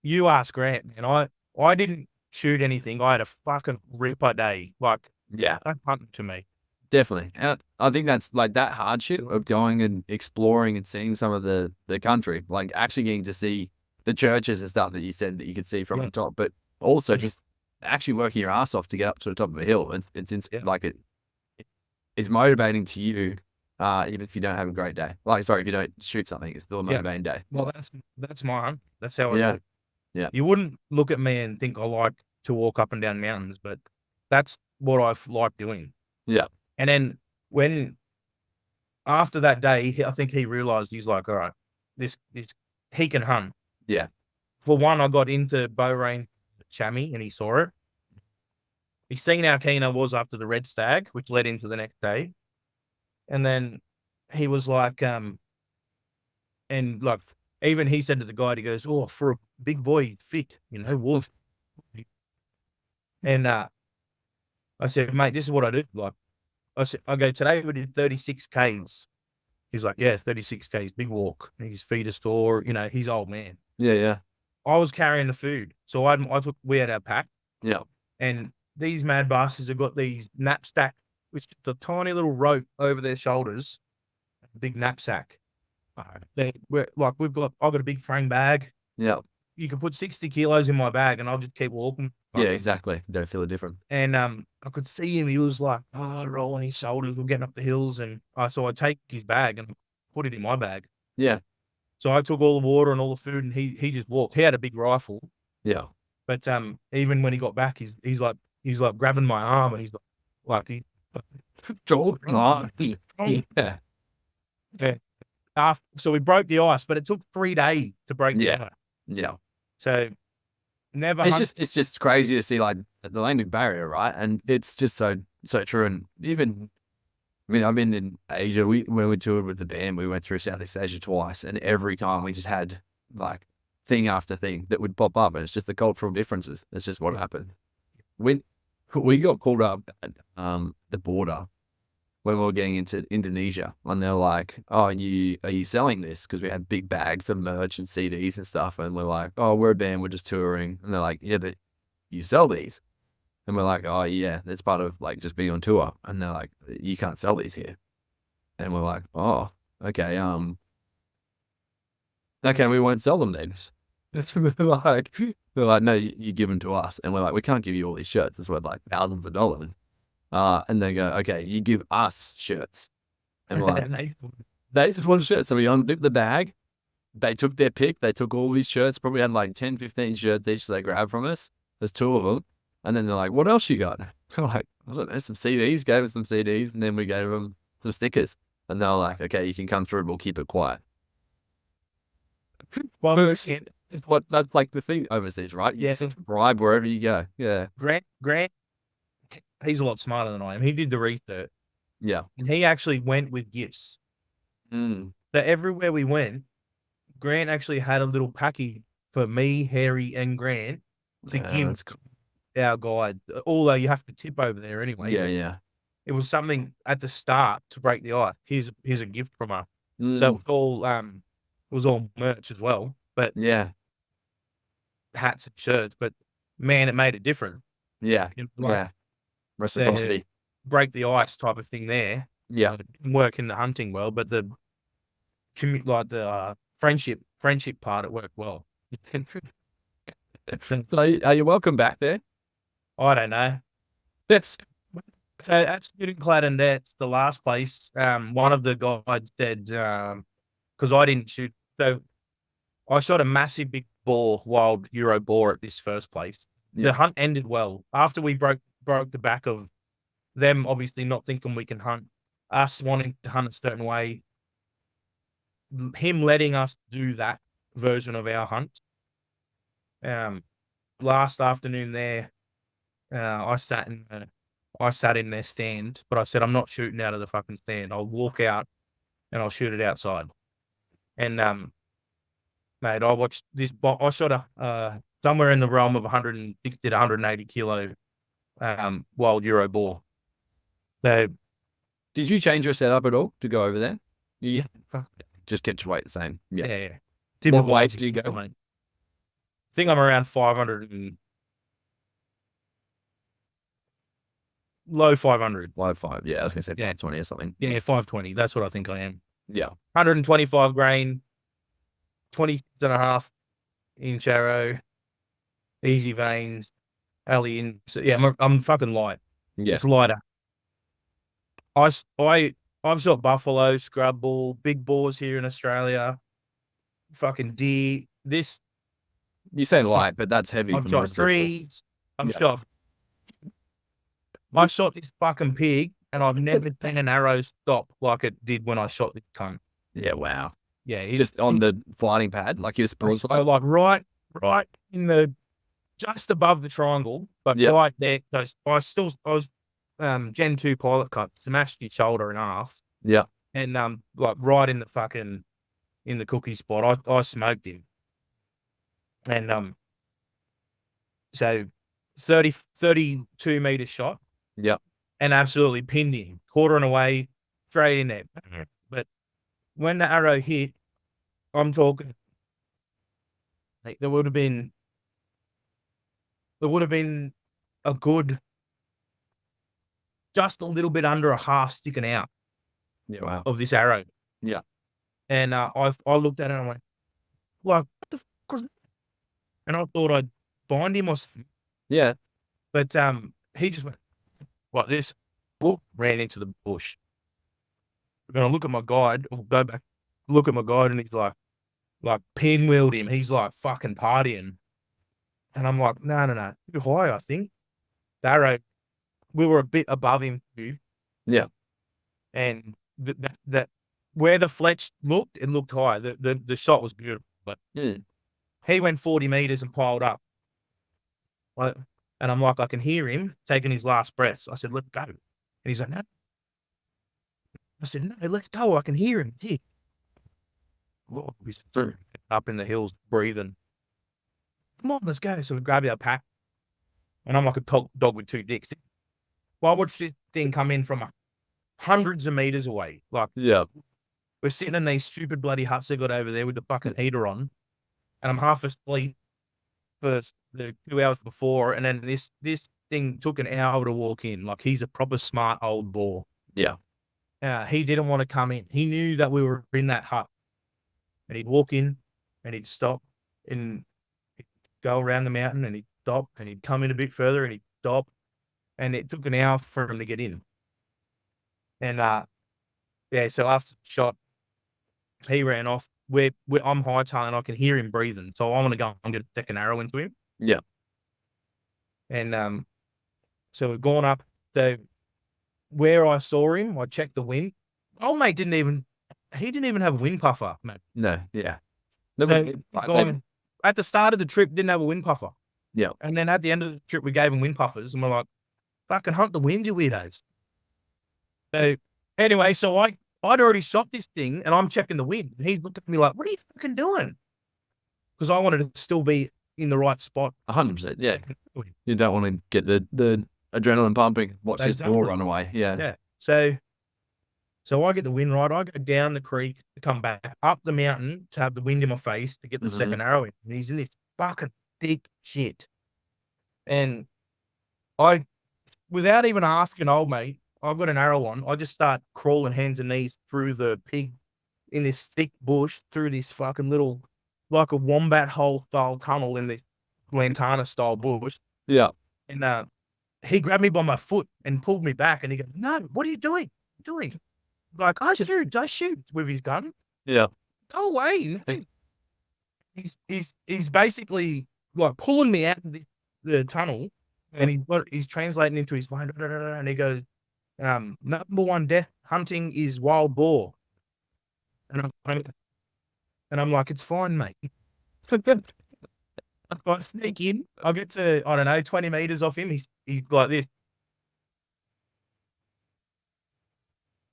You ask Grant, man. I didn't shoot anything. I had a fucking ripper day. Like, that's hunting to me. Definitely. And I think that's like that hardship of going and exploring and seeing some of the country, like actually getting to see the churches and stuff that you said that you could see from the top, but also just actually working your ass off to get up to the top of a hill. It's like it's motivating to you even if you don't have a great day. Like, sorry, if you don't shoot something, it's still a motivating day. Well, that's my hunt. That's how I Yeah. do it. Yeah. You wouldn't look at me and think I like to walk up and down mountains, but that's what I like doing. Yeah. And then after that day, I think he realized, he's like, all right, this he can hunt. Yeah. For one, I got into bow range chamois and he saw it. He seen how keen I was after the red stag, which led into the next day. And then he was like, and like, even he said to the guide, he goes, oh, for a big boy, fit, wolf. And I said, mate, this is what I do. Like, I go, today we did 36 Ks. He's like, yeah, 36 Ks, big walk. And his feeder store, he's old man. Yeah. Yeah. I was carrying the food. So we had our pack. Yeah. And these mad bastards have got these knapsack, which is a tiny little rope over their shoulders, big knapsack. I've got a big frame bag. Yeah. You can put 60 kilos in my bag and I'll just keep walking. Yeah, exactly. Don't feel it different. And I could see him. He was like, rolling his shoulders. We're getting up the hills. And so I take his bag and put it in my bag. Yeah. So I took all the water and all the food and he just walked. He had a big rifle. Yeah. But even when he got back, he's like grabbing my arm and he's like Yeah. So we broke the ice, but it took 3 days to break the ice. Yeah. So never. It's just crazy to see like the language barrier, right? And it's just so true. And even, I mean, I've been in Asia. When we toured with the band, we went through Southeast Asia twice, and every time we just had like thing after thing that would pop up, and it's just the cultural differences. It's just what happened. We got called up at the border when we were getting into Indonesia, and they're like, "Oh, are you selling this?" Because we had big bags of merch and CDs and stuff, and we're like, "Oh, we're a band, we're just touring," and they're like, "Yeah, but you sell these?" And we're like, "Oh, yeah, that's part of like just being on tour," and they're like, "You can't sell these here," and we're like, "Oh, okay, okay, we won't sell them then." They're like, "No, you give them to us," and we're like, "We can't give you all these shirts. It's worth like thousands of dollars." And they go, "Okay, you give us shirts." And we're like, they just want shirts. So we unzipped the bag. They took their pick. They took all these shirts, probably had like 10, 15 shirts each they grabbed from us. There's 2 of them. And then they're like, "What else you got?" We're like, "I don't know, some CDs." Gave us some CDs, and then we gave them some stickers. And they were like, "Okay, you can come through, we'll keep it quiet." Well, that's like the thing overseas, right? You just bribe wherever you go. Yeah. Grant, he's a lot smarter than I am. He did the research. Yeah. And he actually went with gifts. Mm. So everywhere we went, Grant actually had a little package for me, Harry, and Grant to give our guide. Although you have to tip over there anyway. Yeah, yeah. It was something at the start to break the ice. Here's a gift from us. Mm. So it was all merch as well, but yeah, hats and shirts. But man, it made it different. Yeah, yeah. Reciprocity. Break the ice type of thing there. Yeah, didn't work in the hunting well, but the friendship part, it worked well. So are you welcome back there? I don't know. That's Shooting Clad, and that's the last place. One of the guides said, because I didn't shoot, so I shot a massive big boar, wild Euro boar at this first place. Yeah. The hunt ended well after we broke the back of them, obviously not thinking we can hunt, us wanting to hunt a certain way, him letting us do that version of our hunt. Last afternoon there, I sat in their stand, but I said, I'm not shooting out of the fucking stand. I'll walk out and I'll shoot it outside. And mate, I watched this. I shot a somewhere in the realm of 160 to 180 kilo wild Euro boar. So, did you change your setup at all to go over there? Yeah, just kept your weight the same. Yeah. What weight do you go? I think I'm around 500 and low 500. Low 5. Yeah, I was gonna say 520 or something. Yeah, 520. That's what I think I am. Yeah. 125 grain, 20.5 inch arrow, easy veins, alley in. So yeah, I'm fucking light. Yeah. It's lighter. I I've shot buffalo, scrub bull, big boars here in Australia, fucking deer. You say light, but that's heavy I've for shot most people. trees. Yeah. I shot this fucking pig, and I've never seen an arrow stop like it did when I shot this cunt. Yeah, wow. Yeah, Just on the flying pad, like your sports I like right in the just above the triangle, but Yep. right there. I was Gen 2 pilot cut, smashed his shoulder in half, Yeah. and like right in the cookie spot. I smoked him, and so 32 meter shot, Yeah. and absolutely pinned him, quartering away, straight in there. But when the arrow hit, I'm talking, like, there would have been a good, just a little bit under a half sticking out Yeah. Wow. of this arrow. Yeah. And I looked at it and I went, like, what the fuck was that? And I thought I'd bind him or something. Yeah. But he just went like this, whoop, ran into the bush. And I look at my guide, or go back, look at my guide, and he's like pinwheeled him. He's like fucking partying. And I'm like, no, too high, I think. The arrow, we were a bit above him too. Yeah. And that where the fletch looked, it looked high. The shot was beautiful, but he went 40 meters and piled up. And I'm like, I can hear him taking his last breaths. I said, let's go. And he's like, no. I said, no, let's go. I can hear him. Here. Whoa, he's up in the hills breathing. Come on, let's go. So we grab our pack. And I'm like a dog with two dicks. Well, I watched this thing come in from hundreds of meters away. Like, Yeah. we're sitting in these stupid bloody huts they got over there with the fucking heater on. And I'm half asleep for the 2 hours before. And then this thing took an hour to walk in. Like, he's a proper smart old boar. Yeah. He didn't want to come in. He knew that we were in that hut. And he'd walk in and he'd stop and he'd go around the mountain and he'd stop and he'd come in a bit further and he'd stop. And it took an hour for him to get in. And so after the shot, he ran off. I'm hightailing. I can hear him breathing. So I want to go and get a second arrow into him. Yeah. And so we've gone up. So where I saw him, I checked the wind. Old mate didn't even have a wind puffer, mate. No. Yeah. At the start of the trip, didn't have a wind puffer. Yeah. And then at the end of the trip, we gave him wind puffers, and we're like, fucking hunt the wind, you weirdos. So anyway, so I'd already shot this thing, and I'm checking the wind, and he's looking at me like, what are you fucking doing? Because I wanted to still be in the right spot. 100%. Yeah. You don't want to get the adrenaline pumping. Watch this boar run away. Yeah. Yeah. So I get the wind right. I go down the creek to come back up the mountain to have the wind in my face to get the second arrow in. And he's in this fucking thick shit. And without even asking old mate, I've got an arrow on. I just start crawling hands and knees through the pig in this thick bush, through this fucking little, like a wombat hole style tunnel in this lantana style bush. Yeah. And he grabbed me by my foot and pulled me back. And he goes, no, what are you doing? Like, I shoot with his gun. Yeah. Go away. He's basically like pulling me out of the tunnel, and he's translating into his mind, and he goes, number one death hunting is wild boar. And I'm like, it's fine, mate. I sneak in. I get to, I don't know, 20 meters off him. He's like this.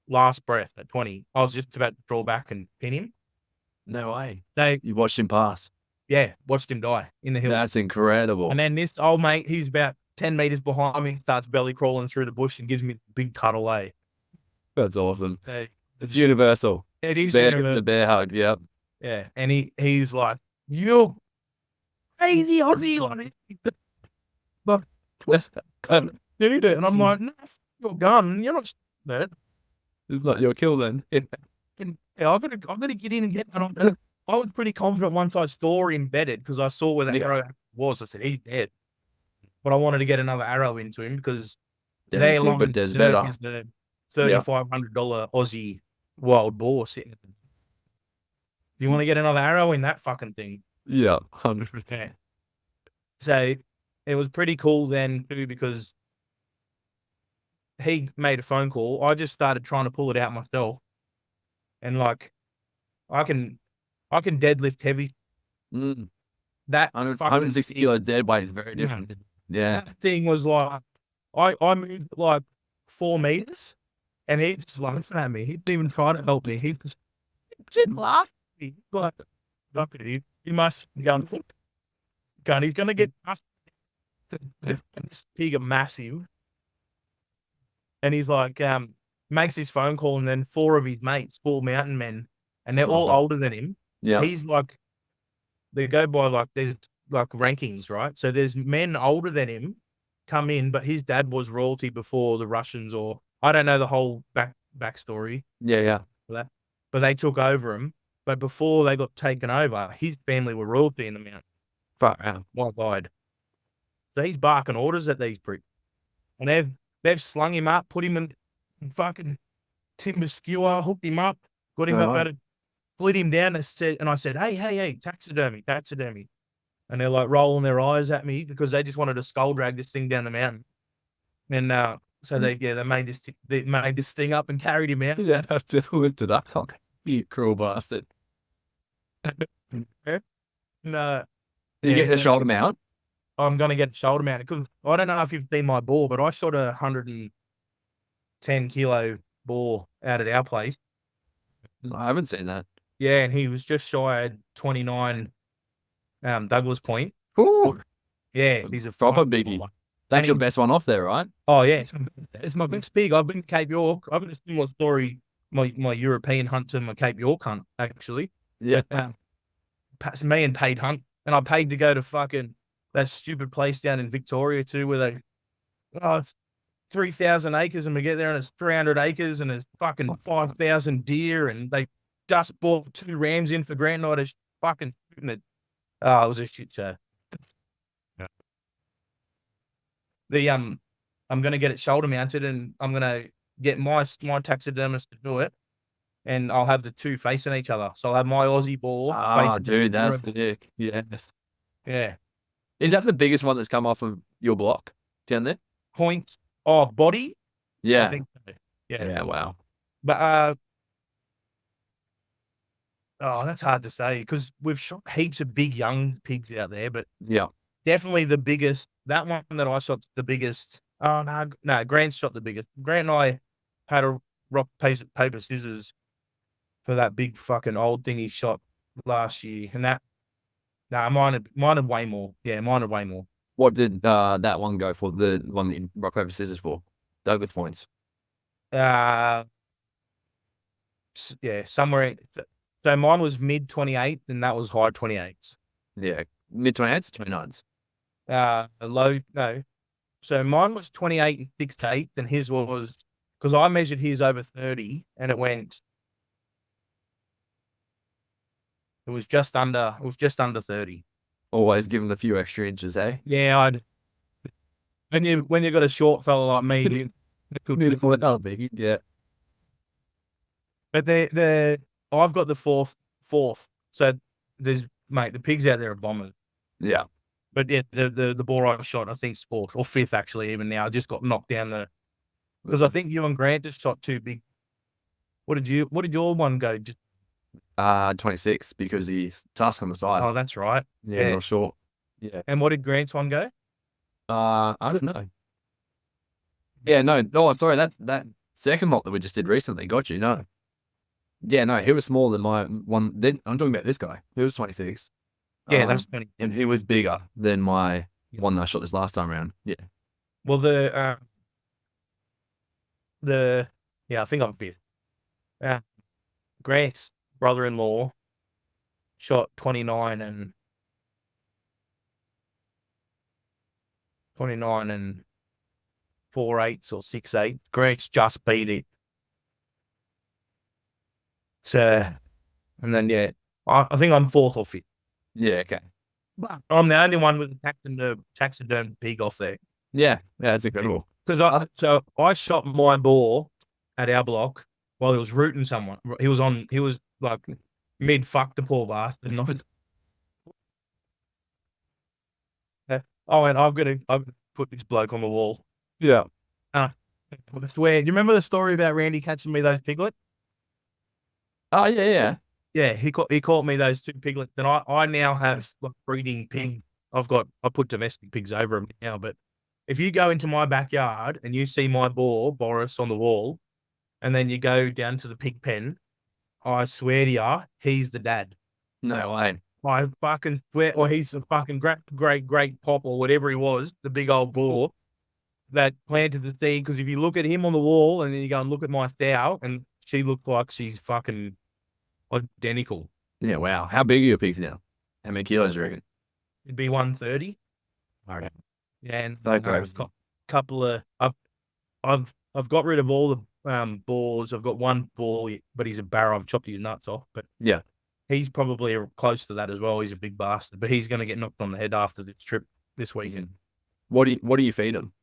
Last breath at 20. I was just about to draw back and pin him. No way. You watched him pass. Yeah, watched him die in the hills. That's incredible. And then this old mate, he's about 10 meters behind me, starts belly crawling through the bush and gives me a big cuddle, eh? That's awesome. It's universal. It is the bear hug. Yep. Yeah. And he's like, you crazy Aussie on it. But dude, and I'm like, no, your gun, you're not that. It's not your kill then. Yeah, I've got to get in and get that on. I was pretty confident once I saw him bedded because I saw where the arrow was. I said, he's dead. But I wanted to get another arrow into him because but there's better. $3,500 Aussie wild boar sitting. You want to get another arrow in that fucking thing? Yeah, 100%. So it was pretty cool then too, because he made a phone call. I just started trying to pull it out myself, and like I can deadlift heavy. Mm. That 160 kilo dead weight is very different. Yeah. That thing was like, I moved like 4 meters, and he just laughing at me. He didn't even try to help me. He just laughed at me. Like, look at you. You must be going. He's gonna get this pig are massive. And he's like, makes his phone call, and then 4 of his mates, 4 mountain men, and they're all older than him. Yeah. He's like, they go by like, there's like rankings, right? So there's men older than him come in, but his dad was royalty before the Russians, or I don't know the whole backstory. Yeah. For that, but they took over him. But before they got taken over, his family were royalty in the mountain. Far out. White died. So he's barking orders at these pricks, and they've slung him up, put him in fucking timber skewer, hooked him up, got him up at it, split him down, and I said, hey, taxidermy. And they're like rolling their eyes at me because they just wanted to skull drag this thing down the mountain. And so they made this thing up and carried him out. Yeah, that's lifted up. You cruel bastard. No. You get the shoulder mount? I'm gonna get the shoulder mounted because I don't know if you've seen my boar, but I shot a 110 kilo boar out at our place. I haven't seen that. Yeah, and he was just shy at 29 Douglas Point. Ooh. Yeah, he's a proper biggie. That's your best one off there, right? Oh yeah, it's my best pig. I've been to Cape York. I've got a similar story. My European hunt to my Cape York hunt, actually. Yeah. Me and paid hunt, and I paid to go to fucking that stupid place down in Victoria too, where it's 3,000 acres, and we get there and it's 300 acres, and there's fucking 5,000 deer, and they just bought 2 rams in for Grant and I to fucking shooting it. Oh, it was a shit show. Yeah. I'm gonna get it shoulder mounted, and I'm gonna get my taxidermist to do it, and I'll have the 2 facing each other. So I'll have my Aussie boar. Oh, dude, that's sick. Yes. Yeah. Is that the biggest one that's come off of your block down there? Point. Oh, body? Yeah. I think so. Yeah, wow. But that's hard to say because we've shot heaps of big young pigs out there, but yeah, definitely the biggest. That one that I shot's the biggest. Oh no, Grant shot the biggest. Grant and I had a rock, paper, scissors for that big fucking old thing he shot last year, and mine had way more. Yeah, mine had way more. What did that one go for? The one that rock paper scissors for? Douglas points. Yeah, somewhere. So mine was mid 28, and that was high 28s. Yeah, mid 28s or 29s. Low no. So mine was 28 and 6/8, and his was, because I measured his over 30, and it was just under 30. Always give him a few extra inches, eh? Yeah, when you got a short fella like me, yeah. But I've got the fourth. So the pigs out there are bombers. Yeah. But yeah, the boar I shot, I think, is 4th or 5th actually. Even now, I just got knocked down because I think you and Grant just shot 2 big. What did your one go? 26 because he's tusk on the side. Oh, that's right. Yeah, real short. Yeah. And what did Grant's one go? I don't know. Yeah, no. Oh, sorry. That second lot that we just did recently. Got you. No. Yeah, no. He was smaller than my one. Then I'm talking about this guy. He was 26. Yeah, that's 20. And he was bigger than my one that I shot this last time around. Yeah. Well, I think I'm 5th. Grant's brother-in-law shot 29 and 4/8 or 6/8. Grant's just beat it. So, and then I think I'm 4th or 5th. Yeah. Okay. But I'm the only one with a taxiderm pig off there. Yeah. Yeah. That's incredible. Because I shot my boar at our block while he was rooting someone. He was like mid fuck the poor bastard. I went, I've got to put this bloke on the wall. Yeah. I swear. You remember the story about Randy catching me those piglets? Oh yeah, yeah. Yeah, he caught me those 2 piglets, and I now have like breeding pig. I put domestic pigs over them now, but if you go into my backyard and you see my boar, Boris, on the wall, and then you go down to the pig pen, I swear to you, he's the dad. No way. I fucking swear, or he's a fucking great pop or whatever he was, the big old boar that planted the seed. Because if you look at him on the wall and then you go and look at my sow, and she looked like she's fucking identical. Yeah, wow. How big are your pigs now? How many kilos do you reckon? It'd be 130. All right. Yeah, and So close. got a couple of I've got rid of all the boars. I've got one boar, but he's a barrow. I've chopped his nuts off, but Yeah. he's probably close to that as well. He's a big bastard, but he's going to get knocked on the head after this trip this weekend. What do you feed them?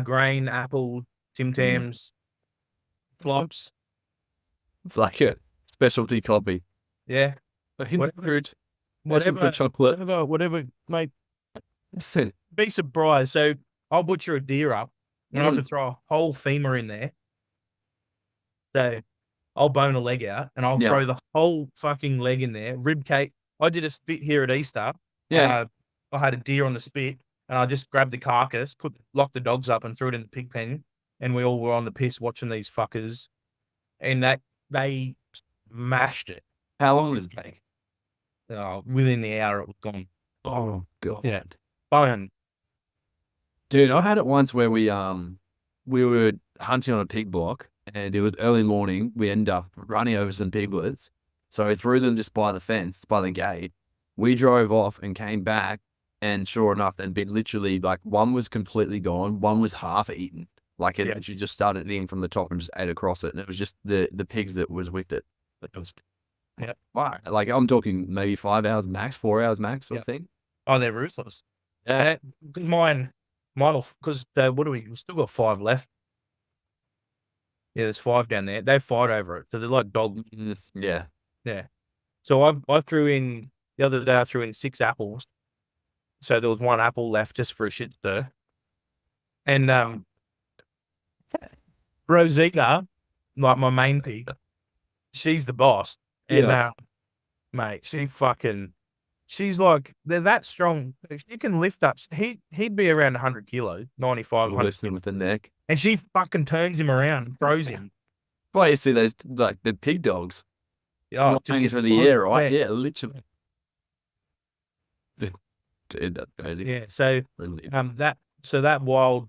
Grain, apple, Tim Tams, flops. It's like a specialty copy. Yeah, Fruit. whatever, chocolate. whatever, mate. Be surprised. So I'll butcher a deer up, and I have to throw a whole femur in there. So I'll bone a leg out, and I'll throw the whole fucking leg in there. Rib cake. I did a spit here at Easter. Yeah. I had a deer on the spit, and I just grabbed the carcass, locked the dogs up, and threw it in the pig pen. And we all were on the piss watching these fuckers, and they mashed it. How long does it take? Within the hour, it was gone. Oh god. Yeah. Bone. Dude, I had it once where we were hunting on a pig block, and it was early morning. We ended up running over some piglets, so we threw them just by the fence, by the gate. We drove off and came back, and sure enough, there'd been literally like one was completely gone, one was half eaten. Like it actually just started eating from the top and just ate across it, and it was just the pigs that was with it. Wow. Like I'm talking maybe 5 hours max, 4 hours max sort of thing. Oh, they're ruthless. Yeah. Because mine, because we've still got 5 left. Yeah, there's 5 down there. They fight over it. So they're like dogs. Yeah. Yeah. So I threw in, the other day I threw in 6 apples. So there was 1 apple left just for a shit stir. And Rosita, like my main pig, she's the boss. And mate, she's like, they're that strong. She can lift up. He'd be around 100 kilos, 95, 100 with the neck. And she fucking turns him around and throws him. Well, you see those, like the pig dogs. Oh, just get through the air, right? Yeah, literally. Dude, that's crazy. Yeah. So that wild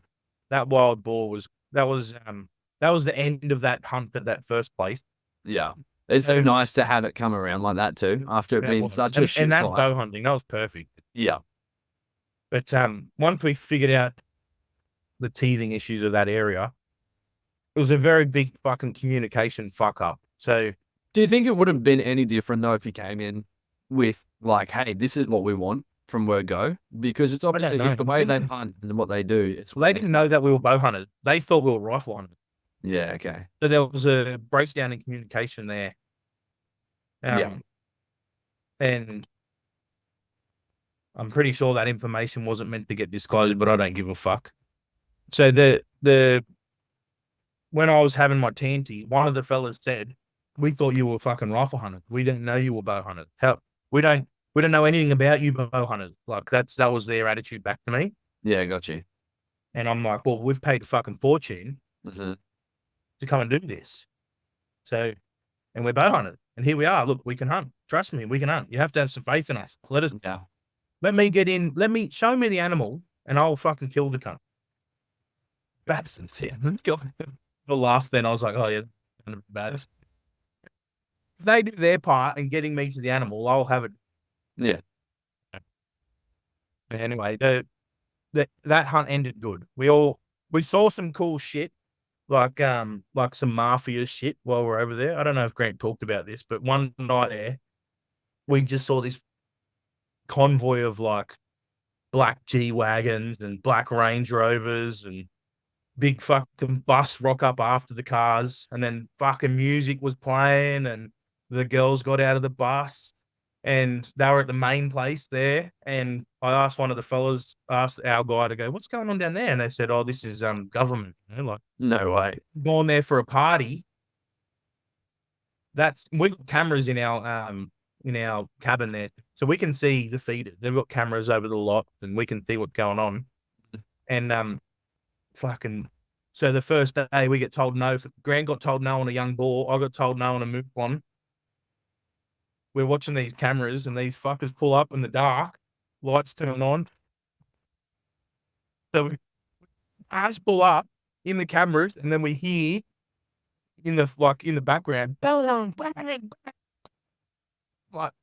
boar was the end of that hunt at that first place. Yeah. It's so nice to have it come around like that too, after it being such a shit and that fight. bow hunting, that was perfect. Yeah. But once we figured out the teething issues of that area, it was a very big fucking communication fuck up. So do you think it would have been any different though if you came in with like, hey, this is what we want from word go? Because it's obviously the way they hunt and what they do. They didn't know that we were bow hunters. They thought we were rifle hunters. Yeah, okay. So there was a breakdown in communication there. And I'm pretty sure that information wasn't meant to get disclosed, but I don't give a fuck. So when I was having my TNT, one of the fellas said, "We thought you were fucking rifle hunters. We didn't know you were bow hunters. We don't know anything about you bow hunters." Like that was their attitude back to me. Yeah, got you. And I'm like, well, we've paid a fucking fortune to come and do this. So, and we're bow hunters. And here we are. Look, we can hunt. Trust me, we can hunt. You have to have some faith in us. Let me get in. Show me the animal and I'll fucking kill the cunt. That's sincere. I laughed then. I was like, oh yeah, bad. If they do their part in getting me to the animal, I'll have it. Yeah. Anyway, that hunt ended good. We saw some cool shit. Like some mafia shit while we're over there. I don't know if Grant talked about this, but one night there, we just saw this convoy of like black G-Wagons and black Range Rovers and big fucking bus rock up after the cars, and then fucking music was playing, and the girls got out of the bus, and they were at the main place there. And I asked one of the fellas, asked our guy to go, "What's going on down there?" And they said, "Oh, this is government. You know, like No way. gone there for a party." We got cameras in our cabin there, so we can see the feeders. They've got cameras over the lot, and we can see what's going on. And fucking, so the first day we get told no. Grant got told no on a young boar. I got told no on a mouflon. We're watching these cameras, and these fuckers pull up in the dark. Lights turn on. So we pull up in the cameras, and then we hear in the background, like,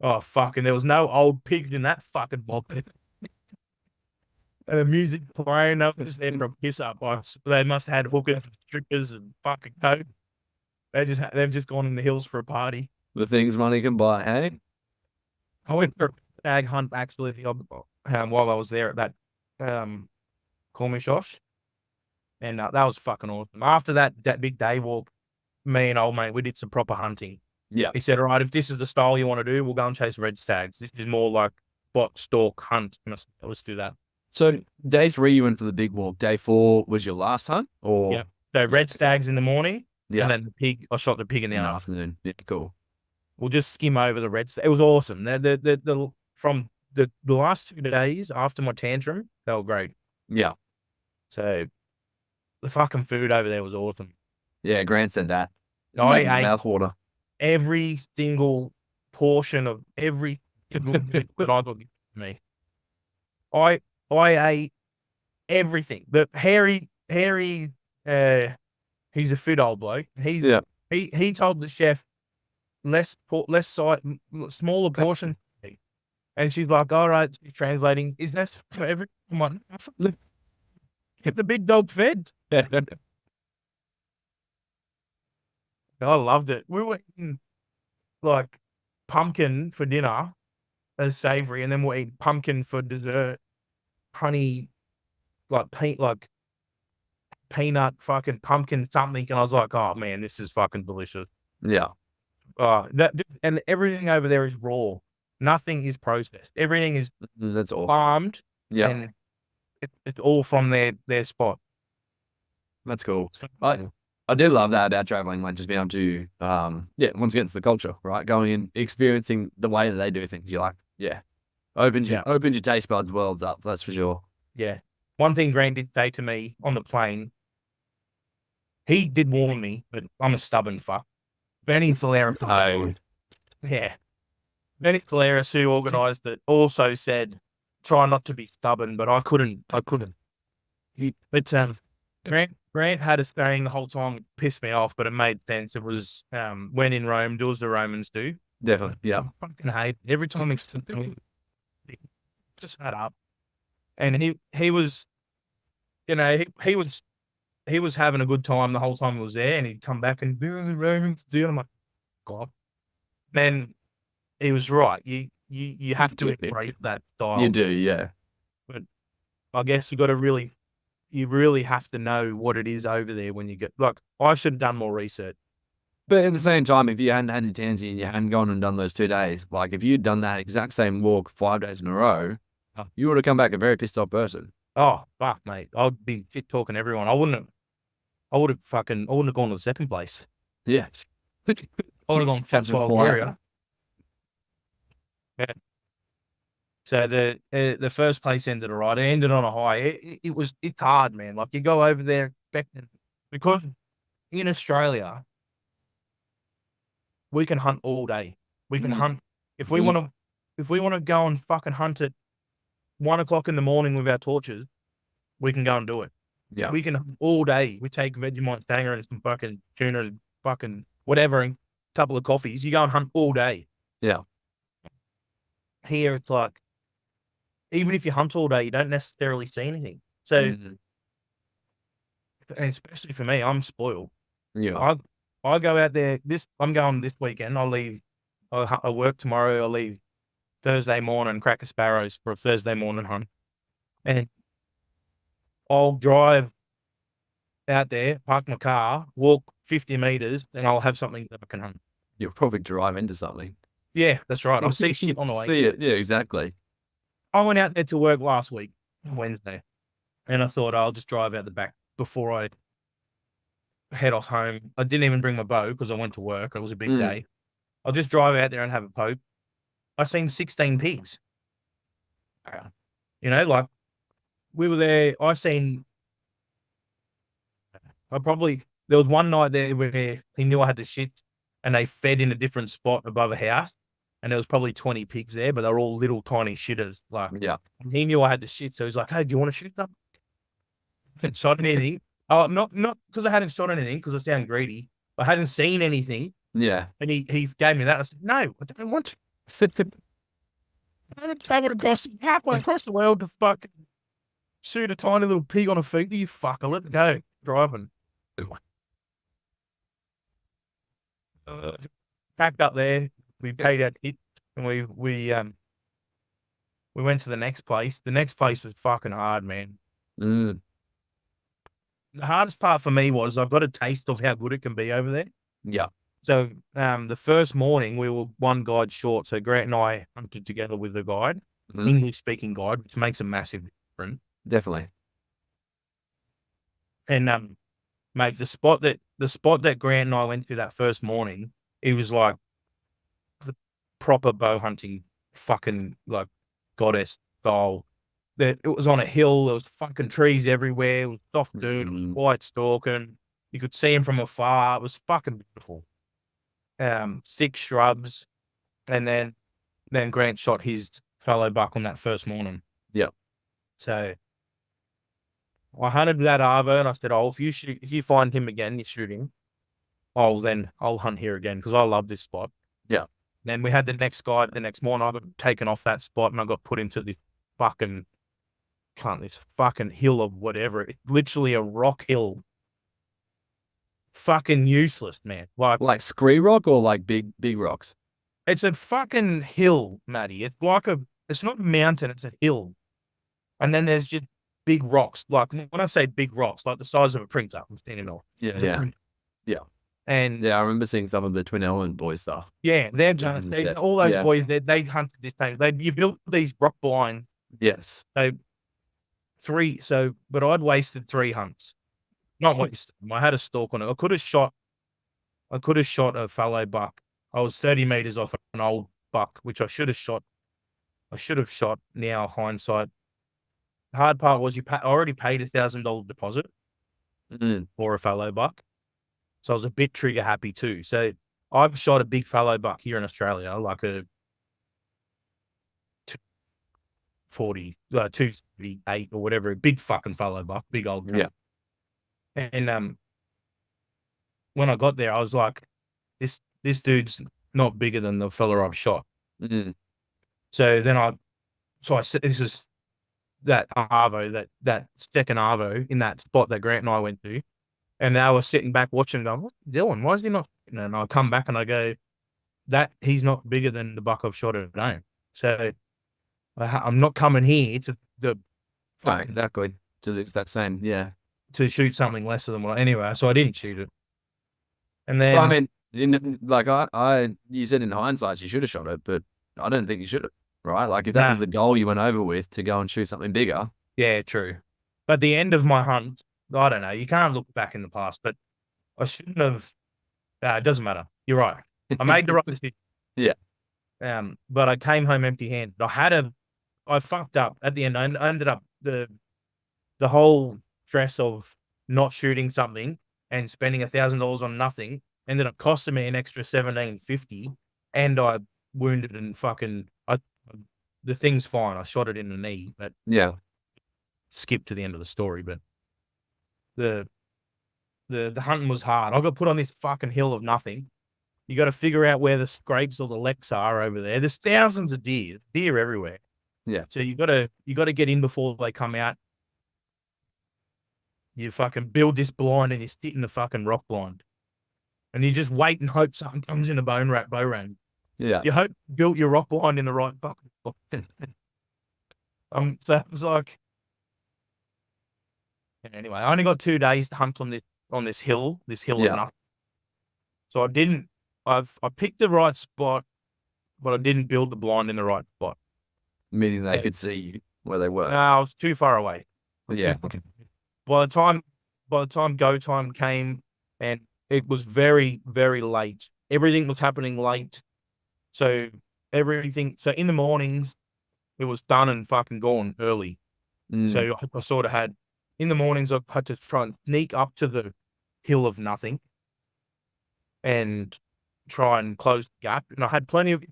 oh fuck! And there was no old pigs in that fucking mob. And the music playing up just there for a piss up. They must have had hookers, strippers, and fucking coke. They've just gone in the hills for a party. The things money can buy, hey? I went for a stag hunt actually while I was there at that Cormishosh, and that was fucking awesome. After that big day walk, me and old mate, we did some proper hunting. Yeah. He said, "All right, if this is the style you want to do, we'll go and chase red stags. This is more like spot, stalk, hunt. Let's do that." So day 3, you went for the big walk. Day 4 was your last hunt, or Yeah. So red stags in the morning, yeah, and then the pig. I shot the pig in the in the afternoon. afternoon. Yeah, cool. We'll just skim over the red. It was awesome. From the last 2 days after my tantrum, they were great. Yeah. So the fucking food over there was awesome. Yeah, Grant said that. I ate Mouth water. every single portion of every single bit that I got to me. I ate everything. The hairy, he's a fit old bloke. He told the chef smaller portion, and she's like, "All right," she's translating. Is that for everyone? Get the big dog fed. I loved it. We were eating like pumpkin for dinner as savory, and then we'll eat pumpkin for dessert. Honey, like peanut fucking pumpkin something, and I was like, "Oh man, this is fucking delicious." Yeah. And everything over there is raw. Nothing is processed. Everything is That's all. farmed. Yeah. And it's all from their spot. That's cool. I do love that about traveling, like just being able to, once again, it's the culture, right? Going in, experiencing the way that they do things. You're like, opens your taste buds worlds up. That's for sure. Yeah. One thing Grant did say to me on the plane, he did warn me, but I'm a stubborn fuck. Benny Solaris. Yeah. Benny Solaris, who organised it, also said, try not to be stubborn, but I couldn't. Grant had us staying the whole time. It pissed me off, but it made sense. It was when in Rome, do as the Romans do. Definitely. Yeah. I fucking hate it. Every time he's just had up. And he was, he was having a good time the whole time he was there, and he'd come back and do the Romans do. I'm like, God. Then he was right. You have to embrace that style. You do, yeah. But I guess you really have to know what it is over there when you get. Like, I should have done more research. But at the same time, if you hadn't had your tansy and you hadn't gone and done those 2 days, like if you'd done that exact same walk 5 days in a row, you would have come back a very pissed off person. Oh, fuck, mate. I'd be shit talking everyone. I would have gone to the second place. Yeah. I would have gone to Bulgaria. Yeah. So the first place ended all right. It ended on a high. It's hard, man. Like, you go over there expecting, because in Australia we can hunt all day. We can hunt if we want to go and fucking hunt at 1 o'clock in the morning with our torches. We can go and do it. Yeah. We can hunt all day. We take Vegemite stanger and some fucking tuna and fucking whatever and a couple of coffees. You go and hunt all day. Yeah. Here it's like, even if you hunt all day, you don't necessarily see anything. So, and especially for me, I'm spoiled. Yeah. I go out there. I'm going this weekend. I work tomorrow. I'll leave Thursday morning, crack a sparrows for a Thursday morning hunt, and I'll drive out there, park my car, walk 50 meters, and I'll have something that I can hunt. You'll probably drive into something. Yeah, that's right. I'll see shit on the way. See it. Yeah, exactly. I went out there to work last week, Wednesday, and I thought I'll just drive out the back before I head off home. I didn't even bring my bow because I went to work. It was a big day. I'll just drive out there and have a poke. I seen 16 pigs. You know, like we were there. There was one night there where he knew I had to shit and they fed in a different spot above a house. And there was probably 20 pigs there, but they're all little tiny shitters. Like, Yeah. He knew I had to shit. So he's like, hey, do you want to shoot them? Shot anything. Oh, not because I hadn't shot anything because I sound greedy. I hadn't seen anything. Yeah. And he gave me that. I said, no, I don't want to. I would have cost halfway across the world to fucking shoot a tiny little pig on a feeder. You fucker, let it go. Driving. Packed up there. We paid our tip and we went to the next place. The next place is fucking hard, man. The hardest part for me was I got a taste of how good it can be over there. Yeah. So the first morning we were one guide short. So Grant and I hunted together with the guide, English speaking guide, which makes a massive difference. Definitely. And mate, the spot that Grant and I went to that first morning, it was like the proper bow hunting fucking like goddess style. That it was on a hill, there was fucking trees everywhere, it was soft dirt, it was white stalking. You could see him from afar. It was fucking beautiful. Thick shrubs, and then Grant shot his fallow buck on that first morning. Yep. So I hunted that arvo, and I said, "Oh, if you find him again, you shoot him. Oh, then I'll hunt here again because I love this spot." Yeah. Then we had the next guide the next morning. I got taken off that spot, and I got put into this fucking hill of whatever. It's literally a rock hill. Fucking useless, man. Like scree rock or like big rocks? It's a fucking hill, Matty. It's not a mountain, it's a hill. And then there's just big rocks. Like when I say big rocks, like the size of a printer. I'm standing on. Yeah. And I remember seeing some of the Twin Element boys stuff. Yeah, all those boys, they hunted this thing. You built these rock blinds. Yes. But I'd wasted 3 hunts. Not wasted. I had a stalk on it. I could have shot a fallow buck. I was 30 meters off an old buck, which I should have shot. Now hindsight. The hard part was I already paid $1,000 deposit for a fallow buck. So I was a bit trigger happy too. So I've shot a big fallow buck here in Australia, like a 248 or whatever, a big fucking fallow buck, big old gun. Yeah. And when I got there, I was like, this dude's not bigger than the fella I've shot. So then I said, this is that arvo, that second arvo in that spot that Grant and I went to. And they were sitting back watching, going, "What's he doing? Why is he not?" And I come back and I go, "That he's not bigger than the buck I've shot at home. So I'm not coming here to exactly to the exact same, to shoot something lesser than what." Anyway, so I didn't shoot it. And then, well, I mean, you said in hindsight you should have shot it, but I don't think you should have. Right? Like if that was the goal you went over with, to go and shoot something bigger. Yeah, true. But at the end of my hunt, I don't know. You can't look back in the past, but I shouldn't have. It doesn't matter. You're right. I made the right decision. Yeah. But I came home empty-handed. I fucked up at the end. I ended up the whole stress of not shooting something and spending $1,000 on nothing ended up costing me an extra $1,750, and I wounded and the thing's fine. I shot it in the knee, but skip to the end of the story. But the hunting was hard. I got put on this fucking hill of nothing. You got to figure out where the scrapes or the lecks are over there. There's thousands of deer everywhere. Yeah. So you got to get in before they come out. You fucking build this blind and you sit in the fucking rock blind, and you just wait and hope something comes in a bow range. Yeah. You hope you built your rock blind in the right bucket. So it was like, Anyway, I only got 2 days to hunt on this hill of Yeah. nothing. So I picked the right spot, but I didn't build the blind in the right spot. Meaning they Yeah. could see you where they were. No, I was too far away. Yeah. Okay. By the time go time came, and it was very, very late. Everything was happening late. So in the mornings, it was done and fucking gone early. Mm. So I sort of had, in the mornings, I had to try and sneak up to the hill of nothing and try and close the gap. And I had plenty of,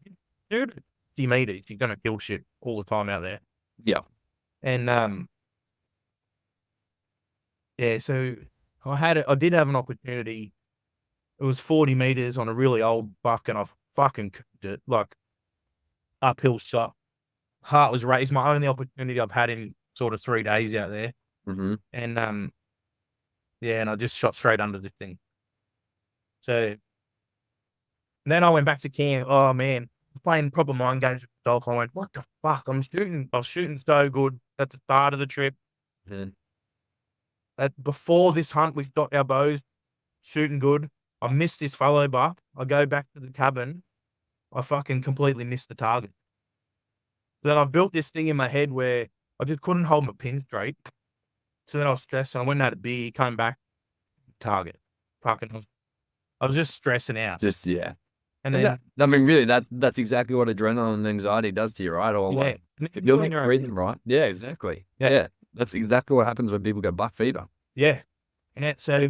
dude, 50 meters, you're going to kill shit all the time out there. Yeah. And, yeah, so I did have an opportunity. It was 40 meters on a really old buck, and I fucking cooked it, like uphill shot. Heart was raised. My only opportunity I've had in sort of 3 days out there. Mm-hmm. And, yeah, and I just shot straight under the thing. So then I went back to camp. Oh man, playing proper mind games with the dog. I went, what the fuck? I was shooting so good at the start of the trip. Mm-hmm. Before this hunt, we've got our bows, shooting good. I missed this fallow buck. I go back to the cabin. I fucking completely missed the target. Then I built this thing in my head where I just couldn't hold my pin straight. So then I was stressed. And I went and had a beer, came back, target. Fucking, I was just stressing out. Just, yeah. And then, I mean, really, that's exactly what adrenaline and anxiety does to you, right? Or yeah. like, if you're not breathing right. Yeah, exactly. Yeah. That's exactly what happens when people get buck fever. Yeah. And so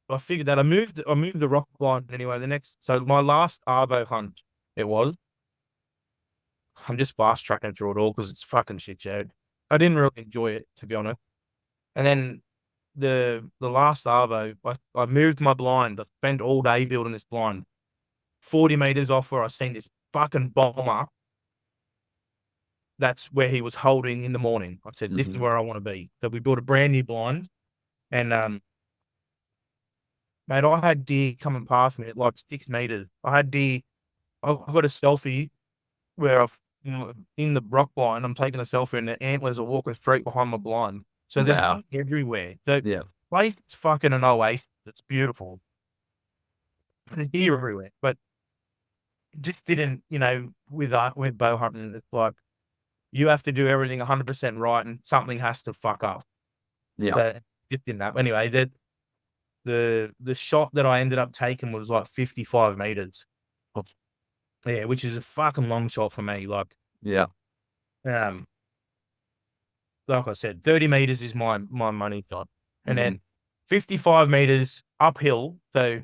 I figured that I moved the rock blind anyway. So my last Arvo hunt, I'm just fast tracking through it all because it's fucking shit show. I didn't really enjoy it, to be honest. And then the last Arvo, I moved my blind. I spent all day building this blind. 40 meters off where I seen this fucking bomber. That's where he was holding in the morning. I said, this is where I want to be. So we built a brand new blind. And, mate, I had deer coming past me at like 6 meters. I had deer. I got a selfie where in the rock blind, I'm taking a selfie and the antlers are walking straight behind my blind. So there's deer everywhere. So place is fucking an oasis. It's beautiful. There's deer everywhere. But it just didn't, with bow hunting, it's like you have to do everything 100% right and something has to fuck up. Yeah. So it just didn't happen. Anyway, the shot that I ended up taking was like 55 meters. Yeah, which is a fucking long shot for me. Like, yeah. Like I said, 30 meters is my money shot. And then 55 meters uphill. So,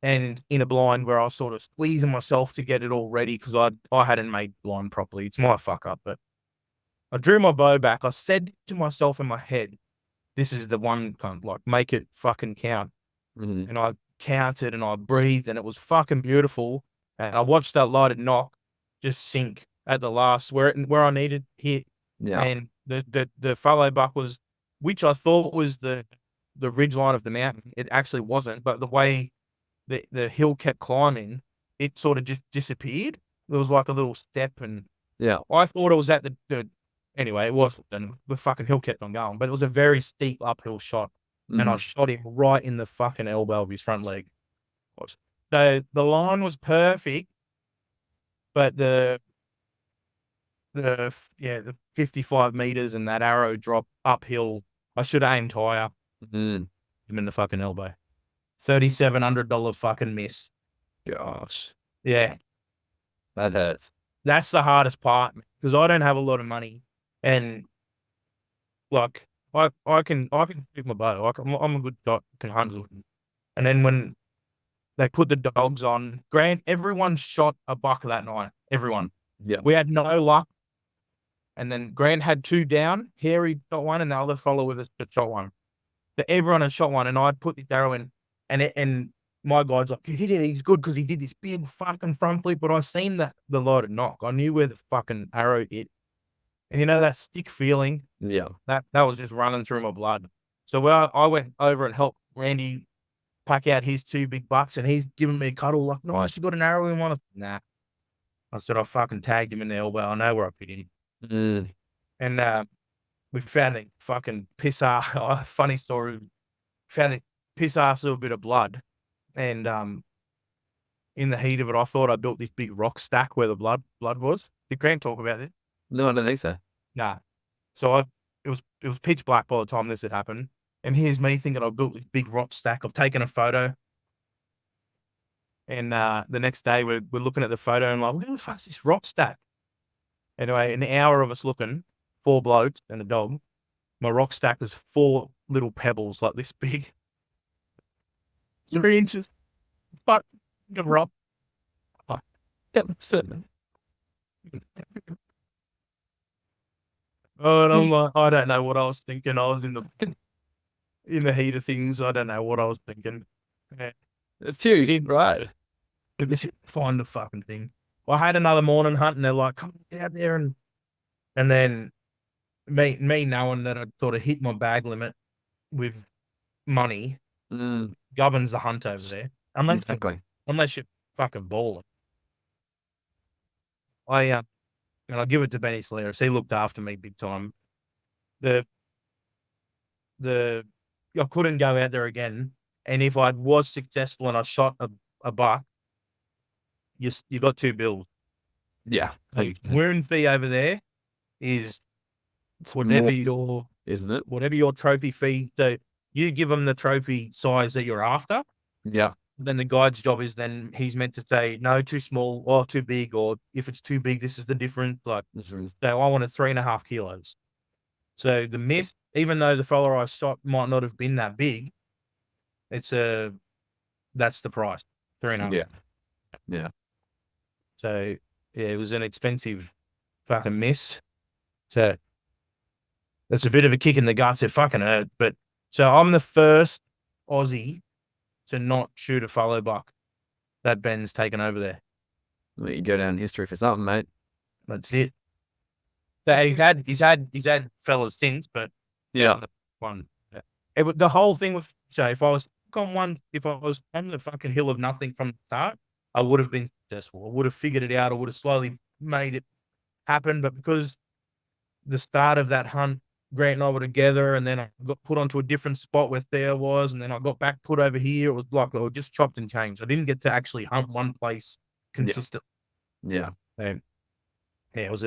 and in a blind where I was sort of squeezing myself to get it all ready because I hadn't made blind properly. It's my fuck up, but I drew my bow back. I said to myself in my head, this is the one, kind of like, make it fucking count. And I counted and I breathed and it was fucking beautiful. And I watched that lighted knock just sink at the last where I needed hit. Yeah. And the fallow buck was, which I thought was the ridge line of the mountain. It actually wasn't, but the way the hill kept climbing, it sort of just disappeared. There was like a little step, and I thought it was at the anyway, it wasn't. And the fucking hill kept on going, but it was a very steep uphill shot, and I shot him right in the fucking elbow of his front leg. So the line was perfect, but the 55 meters and that arrow drop uphill, I should have aimed higher. Him in the fucking elbow. $3,700 fucking miss. Gosh. Yeah. That hurts. That's the hardest part because I don't have a lot of money, and like I can shoot my bow. Like I'm a good shot, can hunt. And then when they put the dogs on, everyone shot a buck that night. Everyone. Yeah. We had no luck. And then Grant had 2 down. Harry shot one, and the other fellow with us shot one. But everyone had shot one, and I put the arrow in, and my guy's like, he hit it. He's good because he did this big fucking front flip. But I seen the loaded knock. I knew where the fucking arrow hit, and that stick feeling. Yeah. That was just running through my blood. So I went over and helped Randy pack out his 2 big bucks, and he's giving me a cuddle like, nice, you got an arrow in one. Nah. I said, I fucking tagged him in the elbow. I know where I put him. And we found a fucking piss ass. Funny story. Found a piss ass little bit of blood, and in the heat of it, I thought I built this big rock stack where the blood was. Did Grant talk about this? No, I don't think so. Nah. So it was pitch black by the time this had happened, and here's me thinking I built this big rock stack. I've taken a photo, and the next day we're looking at the photo and like, where the fuck's this rock stack? Anyway, an hour of us looking, 4 blokes and a dog. My rock stack was 4 little pebbles like this big, 3 inches. Fuck, rock. Oh, and I'm like, I don't know what I was thinking. I was in the heat of things. I don't know what I was thinking. Yeah. It's huge, right? Find the fucking thing. Well, I had another morning hunt, and they're like, "Come out there," and then me knowing that I'd sort of hit my bag limit with money governs the hunt over there. Unless you're fucking balling. And I give it to Benny Saleris. He looked after me big time. I couldn't go out there again, and if I was successful and I shot a buck, you got 2 bills. Yeah. Like, wound fee over there is whatever isn't it? Whatever your trophy fee. So you give them the trophy size that you're after. Yeah. Then the guide's job is then he's meant to say, no, too small or too big, or if it's too big, this is the difference. Like, so I wanted 3.5 kilos. So the miss, even though the fella I shot might not have been that big, that's the price, 3.5. Yeah. Yeah. So yeah, it was an expensive fucking miss. So that's a bit of a kick in the guts. It fucking hurt. But so I'm the first Aussie to not shoot a fallow buck that Ben's taken over there. Well, you go down in history for something, mate. That's it. So he's had fellas since, but yeah, one. The whole thing with, so if I was on the fucking hill of nothing from the start, I would have been successful. I would have figured it out. I would have slowly made it happen. But because the start of that hunt, Grant and I were together, and then I got put onto a different spot where Thea was, and then I got back put over here. It was like I was just chopped and changed. I didn't get to actually hunt one place consistently. Yeah. And it was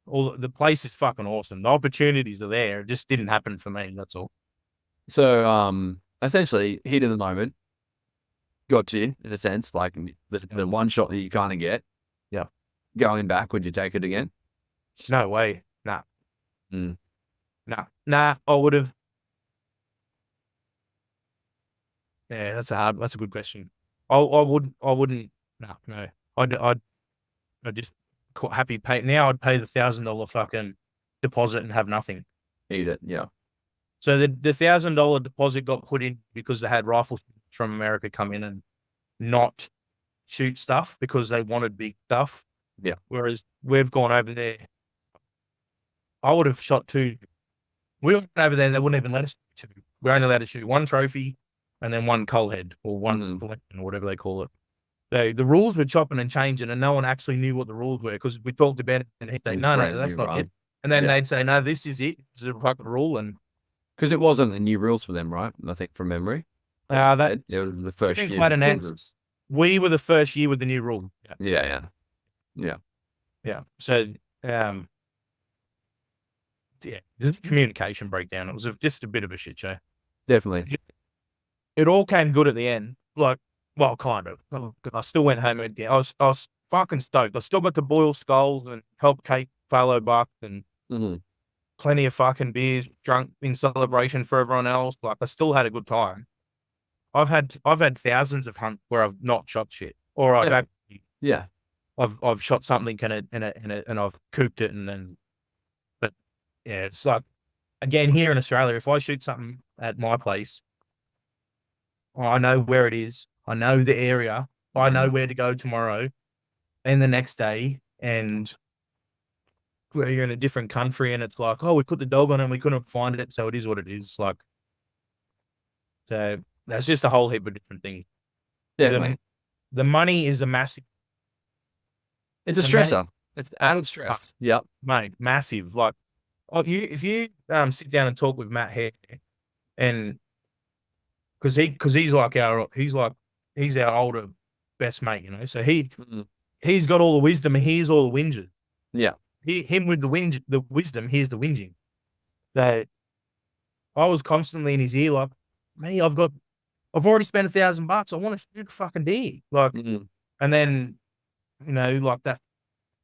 all the place is fucking awesome. The opportunities are there. It just didn't happen for me. That's all. So, essentially, heat of the moment got you in a sense, like the one shot that you kind of get. Yeah. Going back, would you take it again? No way. Nah. Nah. I would have. Yeah, that's a good question. I wouldn't. No. I'd just happy pay. Now I'd pay the $1,000 fucking deposit and have nothing. Eat it. Yeah. So the $1,000 deposit got put in because they had rifles from America come in and not shoot stuff because they wanted big stuff. Yeah. Whereas we've gone over there. I would have shot 2. We went over there and they wouldn't even let us shoot 2. We're only allowed to shoot 1 trophy and then 1 cull head or 1 collection or whatever they call it. So the rules were chopping and changing, and no one actually knew what the rules were because we talked about it and he'd say, no, that's not it. And then they'd say, no, this is it. This is a fucking rule. And because it wasn't the new rules for them, right? I think from memory. That it was the first year. We were the first year with the new rule. Yeah. So, there's a communication breakdown. It was just a bit of a shit show. Definitely. It all came good at the end. Like, well, kind of. I still went home again. I was fucking stoked. I still got to boil skulls and help Kate fallow buck and plenty of fucking beers drunk in celebration for everyone else. Like, I still had a good time. I've had thousands of hunts where I've not shot shit, or I've shot something and I've cooped it but yeah, it's like, again, here in Australia, if I shoot something at my place, I know where it is. I know the area. I know where to go tomorrow and the next day. And where you're in a different country and it's like, oh, we put the dog on and we couldn't find it. So it is what it is. Like, so that's just a whole heap of different things. Definitely. The money is a massive. It's a stressor. It's added stress. Mate, massive. Like, if you sit down and talk with Matt Hare, and because he's our older best mate, you know, so he's got all the wisdom and hears all the whinges. Yeah. Him with the wisdom, here's the whinging. So I was constantly in his ear, like, me, I've already spent $1,000. I want to shoot a fucking deer. Like, and then, you know, like that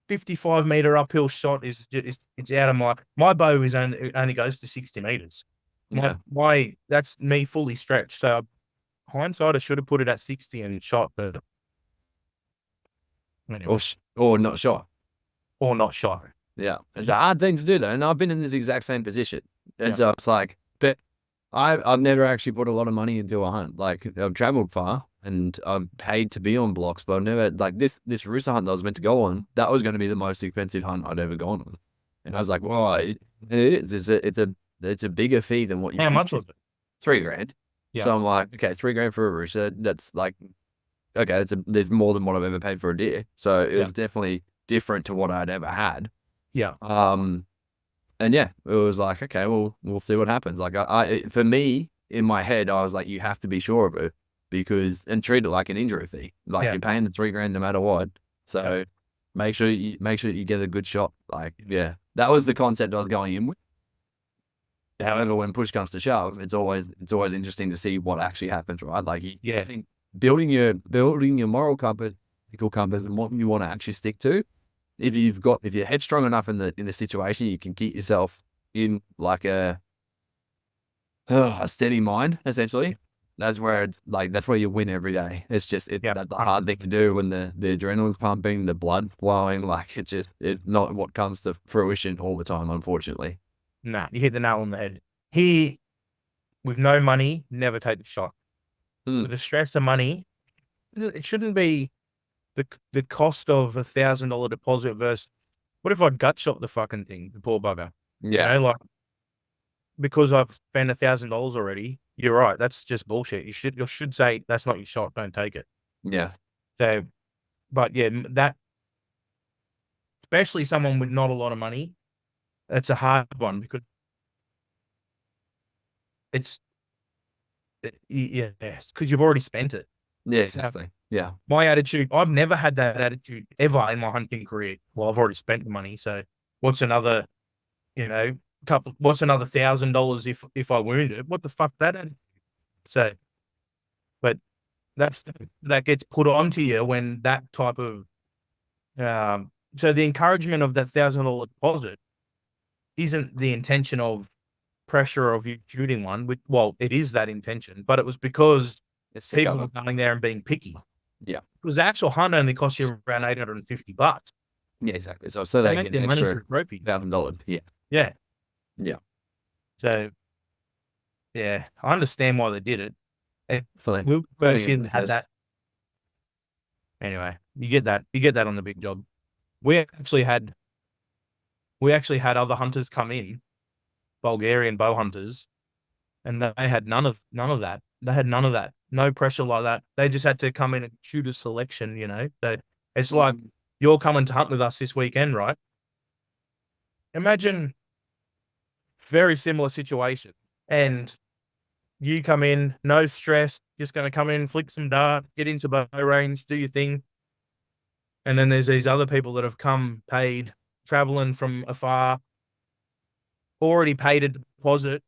55-meter uphill shot is it's out of my bow is only goes to 60 meters. That's me fully stretched. So hindsight, I should have put it at 60 and shot, but anyway. Or not shot. Or not shot. Yeah. It's a hard thing to do though. And I've been in this exact same position. And so it's like, but I've never actually put a lot of money into a hunt. Like I've traveled far and I've paid to be on blocks, but I've never, like this rooster hunt that I was meant to go on, that was going to be the most expensive hunt I'd ever gone on. And I was like, well, it is. It's a bigger fee than what you. How much was it? $3,000. Yeah. So I'm like, okay, $3,000 for a rooster. That's like, okay, there's more than what I've ever paid for a deer. So it was definitely different to what I'd ever had. Yeah. And yeah, it was like, okay, well, we'll see what happens. Like for me, in my head, I was like, you have to be sure of it and treat it like an injury fee. Like you're paying the $3,000 no matter what. So make sure you get a good shot. Like, yeah, that was the concept I was going in with. However, when push comes to shove, it's always interesting to see what actually happens, right? Like, I think building your moral compass, ethical compass, and what you want to actually stick to. If you're headstrong enough in the situation, you can keep yourself in like a steady mind. Essentially, that's where you win every day. It's just that's the hard thing to do when the adrenaline's pumping, the blood flowing. Like it's not what comes to fruition all the time, unfortunately. Nah, you hit the nail on the head. Here, with no money, never take the shot. With the stress of money, it shouldn't be the cost of $1,000 deposit versus what if I'd gut shot the fucking thing, the poor bugger? Yeah. You know, like because I've spent $1,000 already. You're right. That's just bullshit. You should say that's not your shot. Don't take it. Yeah. So, but yeah, that especially someone with not a lot of money, that's a hard one because it's because you've already spent it. Yeah, exactly. Yeah. My attitude, I've never had that attitude ever in my hunting career. Well, I've already spent the money, so what's another, what's another $1,000 if I wound it? What the fuck that attitude? So, but that gets put onto you when that type of, so the encouragement of that $1,000 deposit isn't the intention of pressure of you shooting one. Well, it is that intention, but it was because people were going there and being picky. Yeah. Because the actual hunt only cost you around $850. Yeah, exactly. So they get an extra $1,000. Yeah. Yeah. Yeah. So, yeah, I understand why they did it. We had that. Anyway, you get that on the big job. We actually had other hunters come in, Bulgarian bow hunters, and they had none of that. They had none of that. No pressure like that. They just had to come in and shoot a selection, So it's like you're coming to hunt with us this weekend, right? Imagine very similar situation. And you come in, no stress, just going to come in, flick some dart, get into bow range, do your thing. And then there's these other people that have come, paid, traveling from afar, already paid a deposit.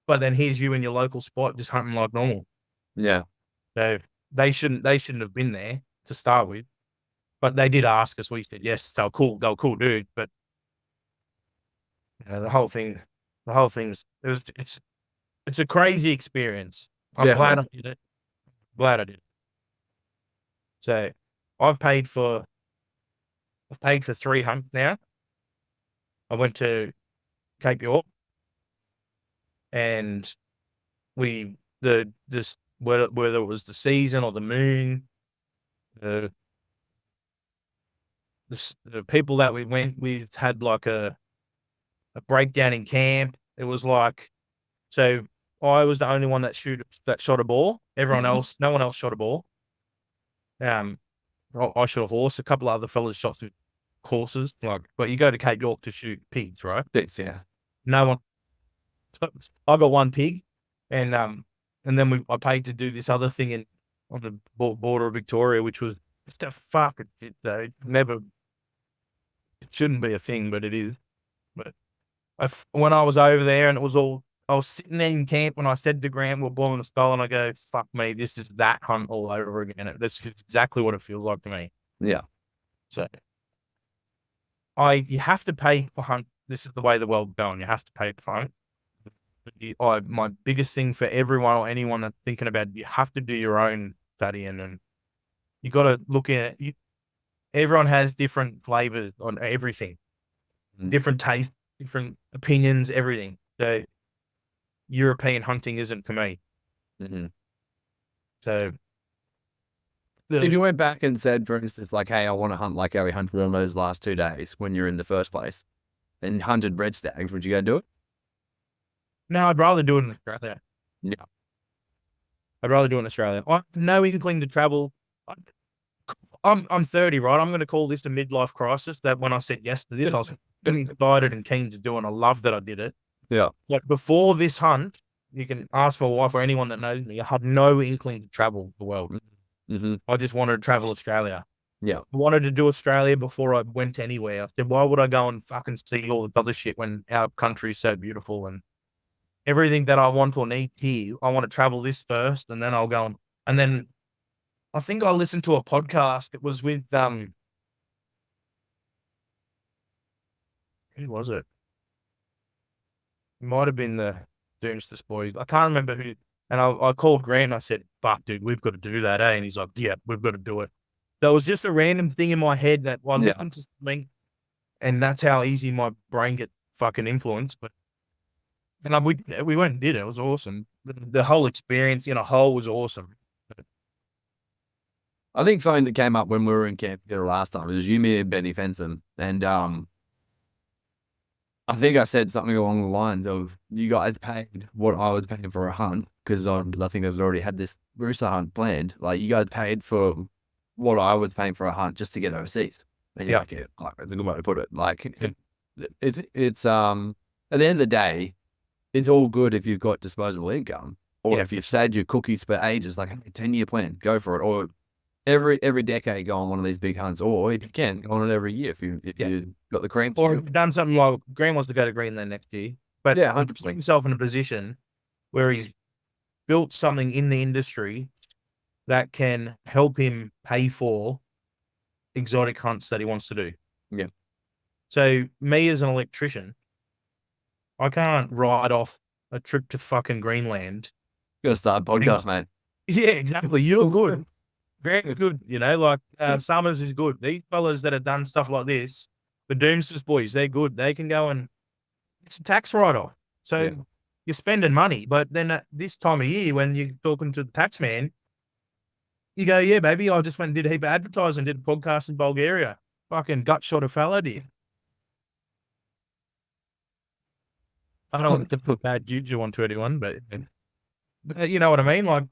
But then here's you in your local spot just hunting like normal. Yeah. So they shouldn't have been there to start with. But they did ask us. We said yes, they're cool dude. But the whole thing's it's a crazy experience. I'm glad I did it. So I've paid for 3 hunts now. I went to Cape York. And whether it was the season or the moon, the people that we went with had like a breakdown in camp. It was like, so I was the only one that shot a boar. Everyone else, no one else shot a boar. I shot a horse. A couple of other fellas shot courses, but you go to Cape York to shoot pigs, right? Yeah. No one. I got one pig, and then I paid to do this other thing on the border of Victoria, which was just a fucking shit though. It shouldn't be a thing, but it is. But when I was over there, and I was sitting there in camp when I said to Grant, we're boiling a skull, and I go, fuck me, this is that hunt all over again. This is exactly what it feels like to me. Yeah. So you have to pay for hunt. This is the way the world's going. You have to pay for hunt. My biggest thing for everyone or anyone that's thinking about it, you have to do your own studying, and you got to look at it. Everyone has different flavors on everything, different tastes, different opinions, everything. So European hunting isn't for me. Mm-hmm. So if you went back and said, for instance, like, hey, I want to hunt like how we hunted on those last 2 days when you're in the first place and hunted red stags, would you go do it? No, I'd rather do it in Australia. Yeah. I'd rather do it in Australia. I have no inkling to travel. I'm 30, right? I'm going to call this a midlife crisis. That when I said yes to this, I was excited and keen to do it, and I love that I did it. Yeah. Like before this hunt, you can ask my wife or anyone that knows me. I had no inkling to travel the world. Mm-hmm. I just wanted to travel Australia. Yeah. I wanted to do Australia before I went anywhere. I said, why would I go and fucking see all the other shit when our country is so beautiful and everything that I want or need here? I want to travel this first, and then I'll go and then I think I listened to a podcast. It was with who was it? It might have been the Doomsday Boys. I can't remember who. And I called Grant and I said, fuck, dude, we've got to do that, eh? And he's like, yeah, we've got to do it. That was just a random thing in my head that I listened to something, and that's how easy my brain gets fucking influenced. But we went and did it. It was awesome. The whole experience in a whole was awesome. I think something that came up when we were in camp together last time was you, me, and Benny Fenson. And I think I said something along the lines of you guys paid what I was paying for a hunt because I think I've already had this rooster hunt planned. Like you guys paid for what I was paying for a hunt just to get overseas. And like, that's a good way to put it. Like it's at the end of the day, it's all good if you've got disposable income or if you've saved your cookies for ages, like a 10-year plan, go for it. Or every decade go on one of these big hunts, or if you can go on it every year if you got the cream. Or you've done something like Graham wants to go to Greenland next year, but 100%. Put himself in a position where he's built something in the industry that can help him pay for exotic hunts that he wants to do. Yeah. So me as an electrician, I can't write off a trip to fucking Greenland. You gotta start a podcast, man. Yeah, exactly. You're good. Very good. You know, like Summers is good. These fellas that have done stuff like this, the Doomsday Boys, they're good. They can go and it's a tax write-off. So you're spending money. But then at this time of year, when you're talking to the tax man, you go, yeah, baby, I just went and did a heap of advertising, did a podcast in Bulgaria. Fucking gut shot of Fallow deer. I don't want to put bad juju onto anyone, but you know what I mean? Like,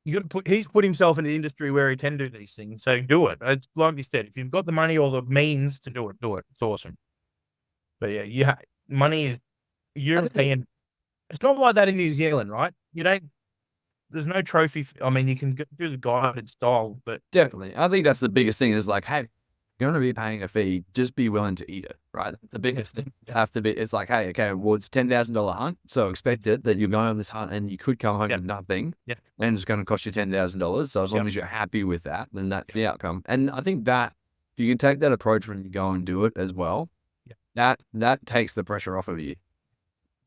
you got to he's put himself in the industry where he can do these things. So do it. It's like you said, if you've got the money or the means to do it, do it. It's awesome. But yeah, money is European. It's not like that in New Zealand, right? There's no trophy. I mean, you can do the guided style, but definitely. I think that's the biggest thing is like, hey, you're going to be paying a fee, just be willing to eat it, right? The biggest thing you have to be, it's like, hey, okay, well, it's $10,000 hunt. So expect it that you're going on this hunt and you could come home with nothing. Yeah. And it's going to cost you $10,000. So as long as you're happy with that, then that's the outcome. And I think that if you can take that approach when you go and do it as well, that takes the pressure off of you.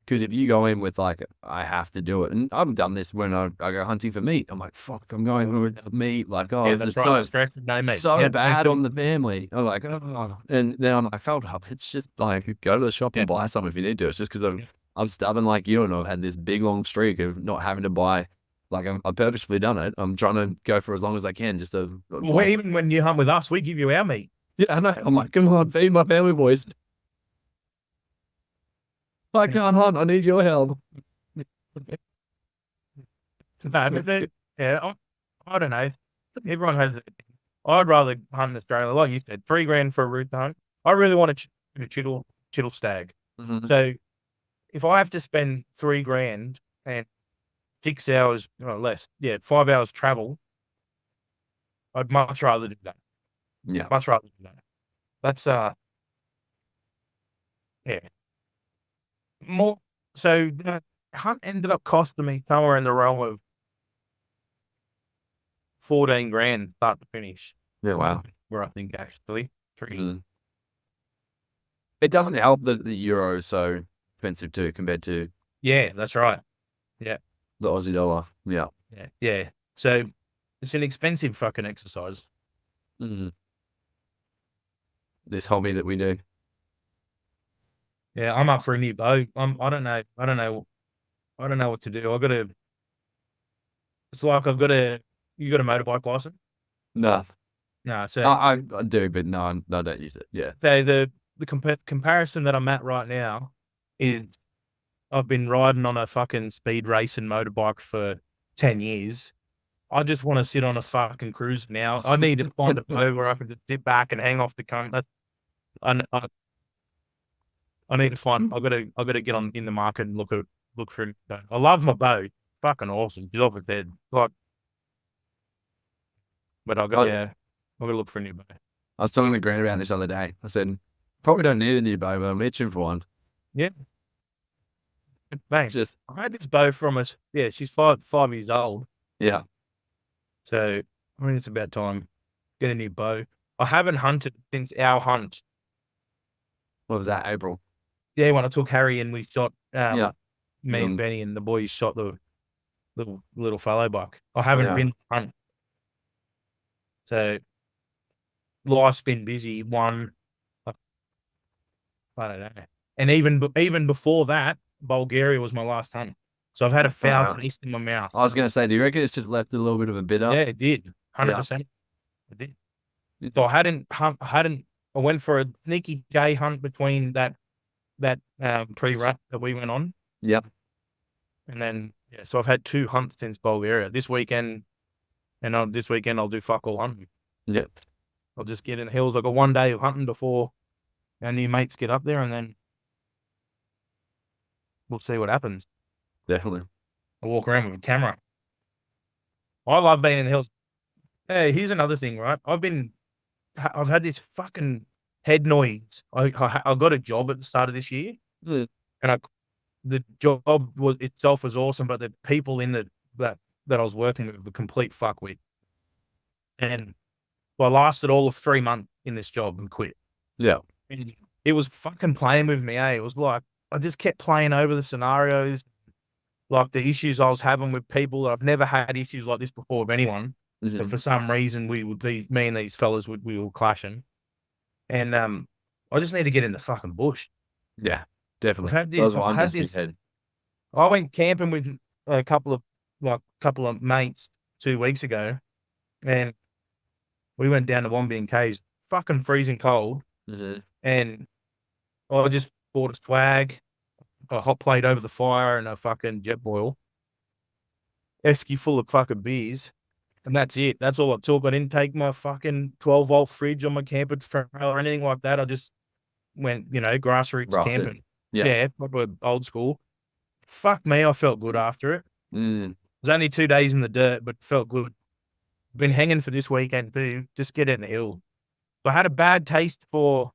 Because if you go in with like, I have to do it, and I've done this when I go hunting for meat. I'm like, fuck, I'm going with meat. Like, this is so bad on the family. I'm like, oh. And then I'm like, felt up. It's just like, go to the shop and buy some if you need to. It's just because I'm stubborn like you, and I've had this big long streak of not having to buy. Like, I've purposefully done it. I'm trying to go for as long as I can just to. Well, even when you hunt with us, we give you our meat. Yeah, I know. I'm like, come on, feed my family, boys. I can't hunt. I need your help. I don't know. Everyone has I'd rather hunt in Australia, like you said, $3,000 for a root hunt. I really want a chittle stag. Mhm. So if I have to spend $3,000 and 6 hours or less, 5 hours travel, I'd much rather do that. Yeah. Much rather do that. That's yeah. More so the hunt ended up costing me somewhere in the realm of 14,000 start to finish. Yeah. Wow. Where I think actually 3. Mhm. It doesn't help that the euro is so expensive too compared to Yeah, that's right. Yeah. the Aussie dollar. Yeah. Yeah. Yeah. So it's an expensive fucking exercise. Mhm. This hobby that we do. Yeah, I'm up for a new bow. I don't know. I don't know what to do. It's like you got a motorbike license? No, No, so I do, but no, I don't use it. Yeah. the comparison that I'm at right now is I've been riding on a fucking speed racing motorbike for 10 years. I just want to sit on a fucking cruiser now. I need to find a bow where I can just sit back and hang off the cone. I, I, I need to find. I gotta get on in the market and look for it. I love my bow. It's fucking awesome. She's off its head. Like, but I gotta look for a new bow. I was talking to Grant about this other day. I said, probably don't need a new bow, but I'm itching for one. Yeah. Bang. Just I had this bow from us. Yeah, she's 5 years old. yeah. So I think it's about time get a new bow. I haven't hunted since our hunt. What was that? April. Yeah, when I took Harry and we shot Yeah. me and Benny and the boys shot the little fallow buck. I haven't Yeah. been hunt. So life's been busy. I don't know. And even before that, Bulgaria was my last hunt. So I've had a foul Wow. taste in my mouth. I was going to say, do you reckon it's just left a little bit of a bitter? Yeah, it did. 100%. It did. So I went for a sneaky day hunt between that pre-rut that we went on. Yep. And then, so I've had 2 hunts since Bulgaria. This weekend, this weekend I'll do fuck all hunting. Yep. I'll just get in the hills. I've got one day of hunting before our new mates get up there, and then we'll see what happens. Definitely. I'll walk around with a camera. I love being in the hills. Hey, here's another thing, right? I've had this fucking head noise. I got a job at the start of this year, Mm. and the job itself was awesome, but the people in that I was working with were complete fuckwit. And I lasted all of 3 months in this job and quit. Yeah. And it was fucking playing with me, It was like I just kept playing over the scenarios, like the issues I was having with people. I've never had issues like this before with anyone. But for some reason, me and these fellas we were clashing, and I just need to get in the fucking bush. Yeah, definitely. I went camping with a couple of mates 2 weeks ago, and we went down to Wombian Caves, fucking freezing cold, and I just bought a swag, a hot plate over the fire, and a fucking jet boil, esky full of fucking beers. And that's it. That's all I took. I didn't take my fucking 12-volt fridge on my camper trailer or anything like that. I just went, grassroots camping. Yeah, proper old school. Fuck me, I felt good after it. It was only 2 days in the dirt, but felt good. Been hanging for this weekend too. Just get in the hill. I had a bad taste for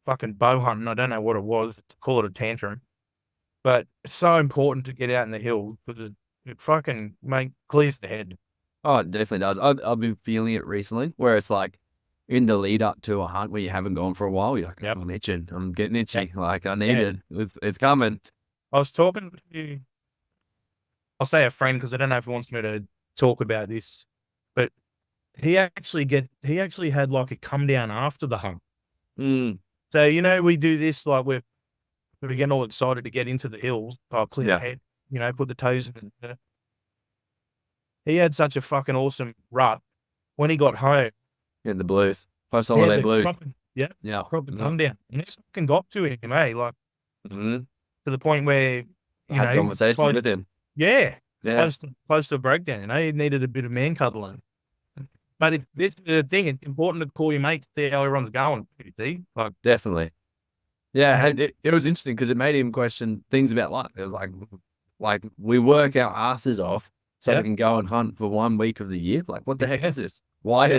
fucking bow hunting. I don't know what it was. Call it a tantrum. But it's so important to get out in the hill because it fucking clears the head. Oh, it definitely does. I've been feeling it recently, where it's like in the lead up to a hunt where you haven't gone for a while. You're like, Yep. I'm itching. I'm getting itchy. Like I need it. It's coming. I was talking to, I'll say a friend because I don't know if he wants me to talk about this, but he actually had like a come down after the hunt. So we do this like we're getting all excited to get into the hills. I'll clear the head. Put the toes in the dirt. He had such a fucking awesome rut when he got home. In the blues. Post holiday blues. Proper come down. And it fucking got to him, Like, to the point where, had conversation with him. Yeah. Close to a breakdown, He needed a bit of man cuddling. But this is the thing. It's important to call your mates, see how everyone's going. You see, like Definitely. Yeah, and it was interesting because it made him question things about life. It was like we work our asses off so we can go and hunt for 1 week of the year. Like, what the heck is this? Why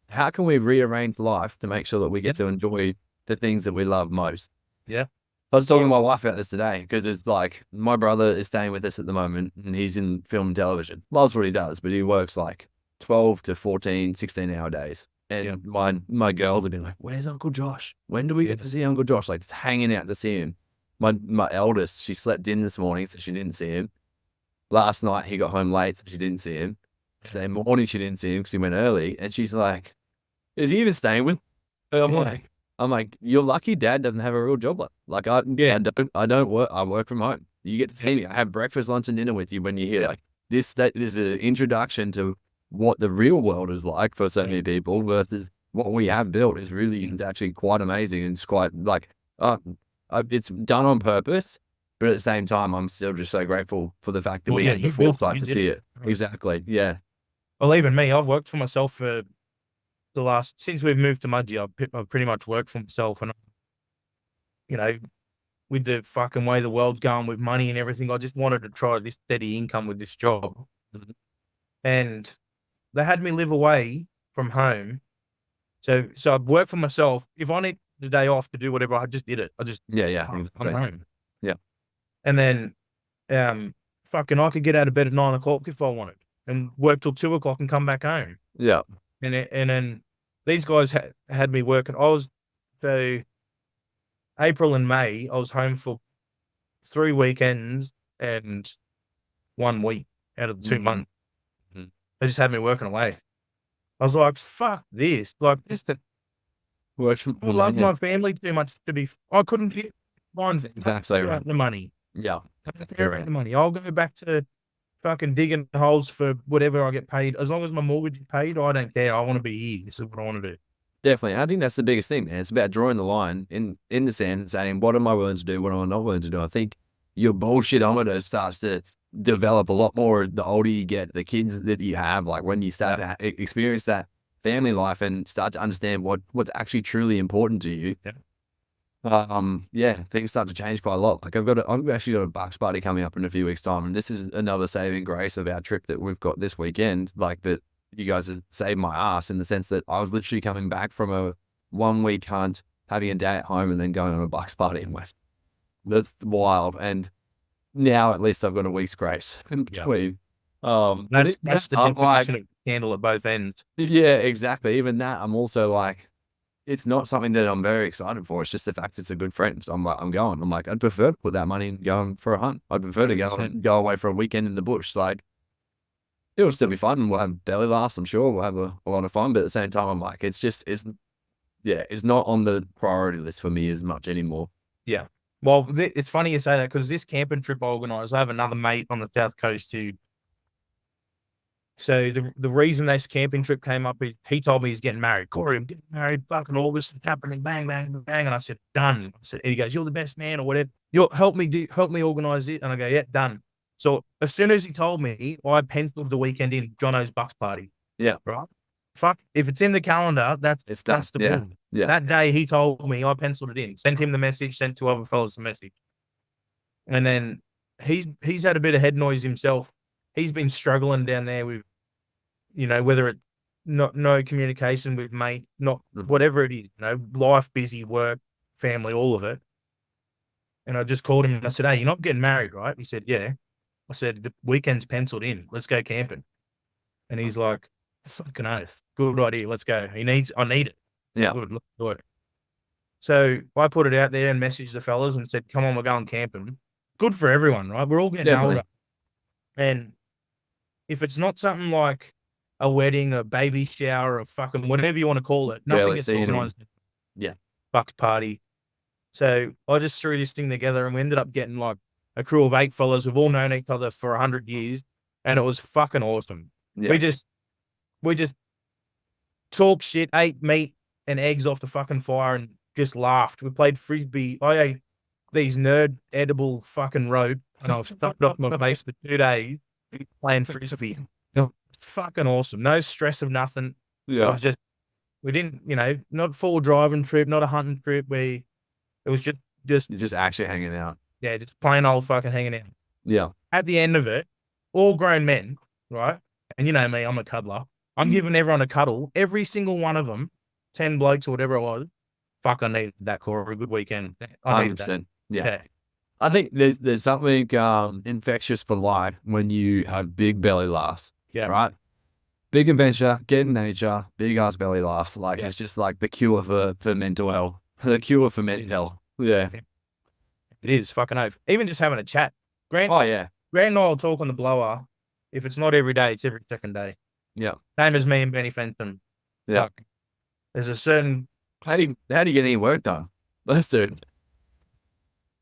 how can we rearrange life to make sure that we get to enjoy the things that we love most? Yeah. I was talking to my wife about this today because it's like my brother is staying with us at the moment and he's in film and television. Loves what he does, but he works like 12 to 14, 16-hour days. And my girls have been like, "Where's Uncle Josh? When do we get to see Uncle Josh?" Like, just hanging out to see him. My eldest, she slept in this morning, so she didn't see him. Last night, he got home late, so she didn't see him. Today morning, she didn't see him because he went early. And she's like, "Is he even staying with?" And I'm like, "You're lucky Dad doesn't have a real job. Like I don't work. I work from home. You get to see me. I have breakfast, lunch, and dinner with you when you're here. Like this is an introduction to what the real world is like for so many people versus what we have built is really actually quite amazing. And it's quite like, it's done on purpose, but at the same time, I'm still just so grateful for the fact that we had the foresight to see it. Exactly. Yeah. Well, even me, I've worked for myself for since we've moved to Mudgee, I've pretty much worked for myself. And, you know, with the fucking way the world's going with money and everything, I just wanted to try this steady income with this job. And they had me live away from home. So I'd work for myself. If I need the day off to do whatever, I just did it. I just, I'm home. Yeah. And then, fucking, I could get out of bed at 9 o'clock if I wanted and work till 2 o'clock and come back home. Yeah. And then these guys had me working. So April and May, I was home for 3 weekends and 1 week out of the 2 months. They just had me working away. I was like, fuck this. Like, just I love my family too much I couldn't find the money. Yeah. The money. I'll go back to fucking digging holes for whatever I get paid. As long as my mortgage is paid, I don't care. I want to be here. This is what I want to do. Definitely. I think that's the biggest thing, man. It's about drawing the line in the sand and saying, what am I willing to do? What am I not willing to do? I think your bullshitometer starts to develop a lot more the older you get, the kids that you have, like when you start to experience that family life and start to understand what's actually truly important to you. Things start to change quite a lot. Like I've actually got a bucks party coming up in a few weeks' time, and this is another saving grace of our trip that we've got this weekend. Like that, you guys have saved my ass in the sense that I was literally coming back from a 1 week hunt, having a day at home, and then going on a bucks party and went. That's wild. And now at least I've got a week's grace in between. That's the definition of handle at both ends. Yeah, exactly. Even that, I'm also like, it's not something that I'm very excited for. It's just the fact it's a good friend. So I'm like, I'd prefer to put that money in going for a hunt. I'd prefer to go away for a weekend in the bush. Like, it'll still be fun. We'll have belly laughs, I'm sure. We'll have a lot of fun. But at the same time, I'm like, it's not on the priority list for me as much anymore. Yeah. Well, it's funny you say that because this camping trip I organised, I have another mate on the South Coast who. So the reason this camping trip came up is he told me he's getting married. Corey, I'm getting married, fucking August, it's happening, bang, bang, bang. And I said, done. And he goes, you're the best man or whatever. You'll help me organise it. And I go, yeah, done. So as soon as he told me, I penciled the weekend in Jono's Bucks party. Yeah. Right? Fuck, if it's in the calendar, that's the boom. Yeah. That day he told me, I penciled it in, sent him the message, sent 2 other fellas the message. And then he's had a bit of head noise himself. He's been struggling down there with, whether it's no communication with mate, not whatever it is, life, busy, work, family, all of it. And I just called him and I said, hey, you're not getting married, right? He said, yeah. I said, the weekend's penciled in. Let's go camping. And he's like, fucking oath. Good idea. Let's go. I need it. Yeah. Good. Let's do it. So I put it out there and messaged the fellas and said, come on, we're going camping. Good for everyone, right? We're all getting older. And if it's not something like a wedding, a baby shower, a fucking whatever you want to call it, nothing gets organised. Yeah. Bucks party. So I just threw this thing together and we ended up getting like a crew of 8 fellas who've all known each other for 100 years. And it was fucking awesome. Yeah. We just talked shit, ate meat and eggs off the fucking fire and just laughed. We played frisbee. I ate these nerd edible fucking rope and I was stuck it off my face for 2 days playing frisbee. Fucking awesome. No stress of nothing. It Yeah. was just, we didn't, not full driving trip, not a hunting trip. It was just, You're just actually hanging out. yeah, just plain old fucking hanging out. Yeah. At the end of it, all grown men, right? And you know me, I'm a cuddler. I'm giving everyone a cuddle. Every single one of them, 10 blokes or whatever it was. Fuck, I needed that, Corey. A good weekend. I needed that. 100%. Yeah. I think there's something infectious for life when you have big belly laughs. Yeah. Right? Big adventure, get in nature, big ass belly laughs. Like, Yeah. it's just like the cure for mental health. The cure for mental health. Yeah. It is fucking oath. Even just having a chat. Grant Oh, yeah. and I will talk on the blower. If it's not every day, it's every second day. Yeah. Same as me and Benny Fenton. Yeah. Like, there's a certain, How do you get any work done? Let's do it.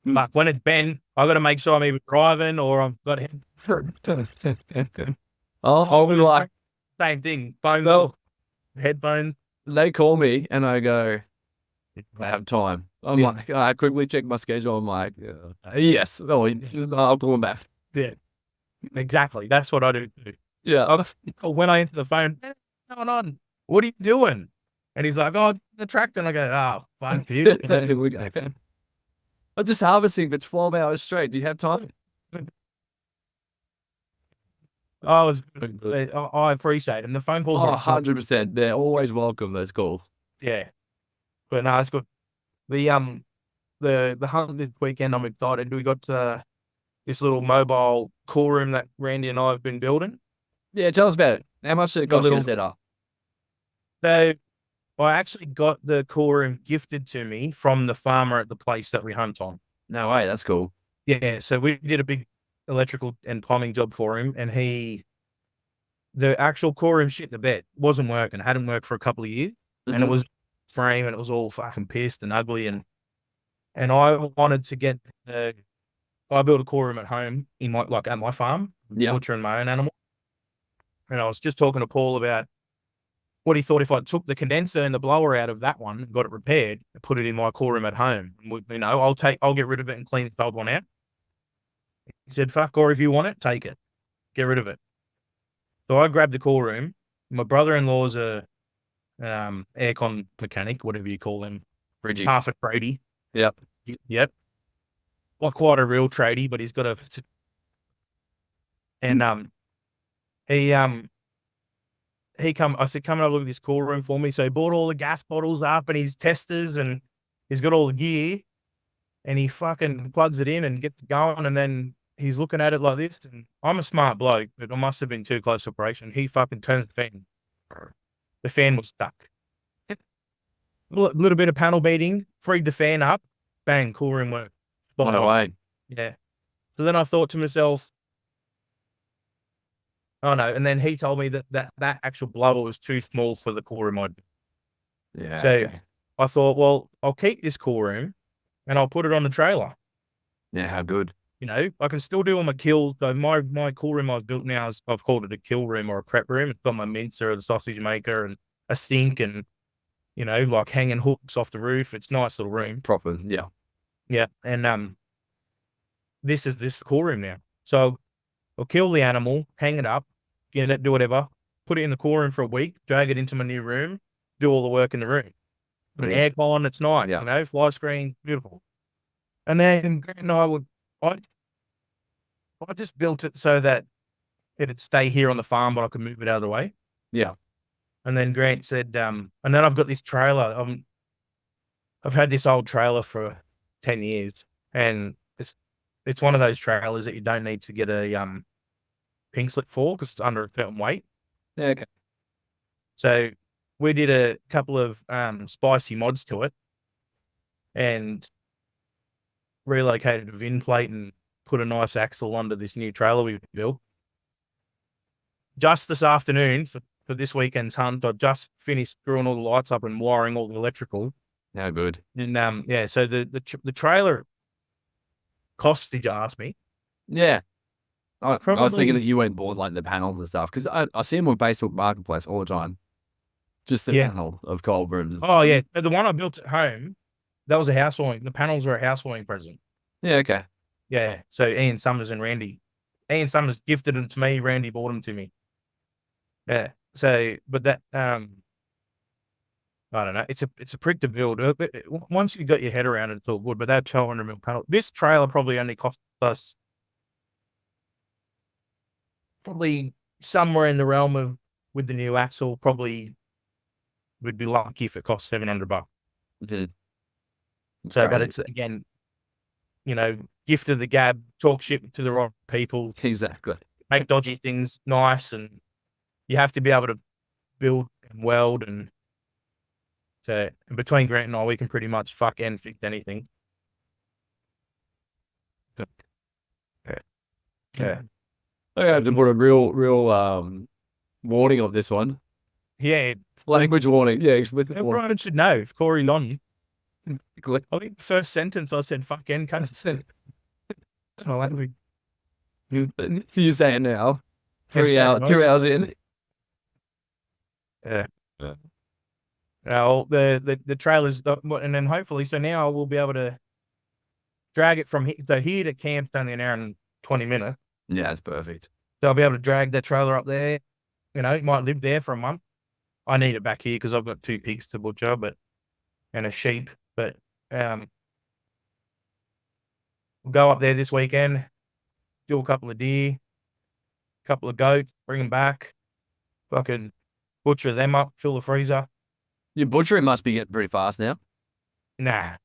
like, when it's Ben, I got to make sure I'm either driving or I've got him. I'll be like, Same thing. Phones, no, headphones. they call me and I go, I have time. I'm Yeah. like, I quickly check my schedule. I'm like, yes. Oh, I'll call him back. Yeah. Exactly. That's what I do too. Yeah. When I enter the phone, what's going on? What are you doing? And he's like, oh, the tractor. And I go, oh, fuck you. I'm just harvesting for 12 hours straight. Do you have time? I appreciate it. And the phone calls Oh, are 100%. They're always welcome, those calls. yeah. But no, it's good. The hunt this weekend, I'm excited. We got this little mobile cool room that Randy and I have been building. Yeah, tell us about it. How much did it cost you to set up? So I actually got the cool room gifted to me from the farmer at the place that we hunt on. No way, that's cool. Yeah, so we did a big electrical and plumbing job for him, and the actual cool room shit in the bed wasn't working. It hadn't worked for a couple of years, and it was frame, and it was all fucking pissed and ugly, and I wanted to get I built a cool room at home at my farm, butchering my own animal, and I was just talking to Paul about what he thought if I took the condenser and the blower out of that one and got it repaired and put it in my cool room at home. I'll get rid of it and clean the old one out. He said, fuck, or if you want it, take it. Get rid of it. So I grabbed the cool room. My brother-in-law's a aircon mechanic, whatever you call them. Bridgie. Half a tradie. Yep. Yep. Not quite a real tradie, but he's got I said, come and have a look at this cool room for me. So he bought all the gas bottles up and his testers, and he's got all the gear, and he fucking plugs it in and gets it going. And then he's looking at it like this. And I'm a smart bloke, but I must have been too close to operation. He fucking turns the fan. The fan was stuck. A little bit of panel beating, freed the fan up, bang, cool room worked. No way. Yeah. So then I thought to myself, oh no. And then he told me that actual blower was too small for the cool room. Yeah. So Okay. I thought, well, I'll keep this cool room and I'll put it on the trailer. Yeah, how good. I can still do all my kills. So my cool room I've built now is, I've called it a kill room or a prep room. It's got my mincer, the sausage maker, and a sink, and like hanging hooks off the roof. It's a nice little room. Proper. Yeah. Yeah. And this is this cool room now. So I'll kill the animal, hang it up, do whatever, put it in the cool room for a week, drag it into my new room, do all the work in the room. Put an aircon, it's nice, Yeah. fly screen, beautiful. And then I just built it so that it'd stay here on the farm, but I could move it out of the way. Yeah. And then Grant said, and then I've got this trailer. I've had this old trailer for 10 years, and it's one of those trailers that you don't need to get a pink slip for because it's under a certain weight. Yeah. Okay. So we did a couple of spicy mods to it and relocated a VIN plate and put a nice axle under this new trailer we built. Just this afternoon for this weekend's hunt, I just finished screwing all the lights up and wiring all the electrical. How good. And so the trailer cost, did you ask me? Yeah. I was thinking that you went and bought like the panels and stuff, because I see them on Facebook Marketplace all the time. Just the panel of cold rooms. Oh yeah, the one I built at home, that was a housewarming. The panels are a housewarming present. Yeah. Okay. Yeah. So Ian Summers and Randy. Ian Summers gifted them to me. Randy bought them to me. Yeah. So, but that I don't know. It's a prick to build. Once you got your head around it, it's all good. But that 1,200 mil panel, this trailer probably only cost us probably somewhere in the realm of, with the new axle, probably we'd be lucky if it cost $700. Mhm. So, but Crazy. it's again, gift of the gab, talk shit to the right people, Exactly. make dodgy things nice, and you have to be able to build and weld. And so between Grant and I, we can pretty much fuck and fix anything. Yeah. I have to put a real warning on this one. Yeah. Language warning. Yeah, explicit warning. Everyone should know if Corey's on you. I think the first sentence I said fuck and cunt. My language. You say it now. Yeah, 2 hours in. Yeah. Well, the trailers, and then hopefully, so now we'll be able to drag it from here to camp only an hour and 20 minutes. Yeah, that's perfect. So I'll be able to drag that trailer up there. It might live there for a month. I need it back here because I've got 2 pigs to butcher, and a sheep. But we'll go up there this weekend, do a couple of deer, a couple of goats, bring them back, fucking butcher them up, fill the freezer. Your butchering must be getting pretty fast now. Nah.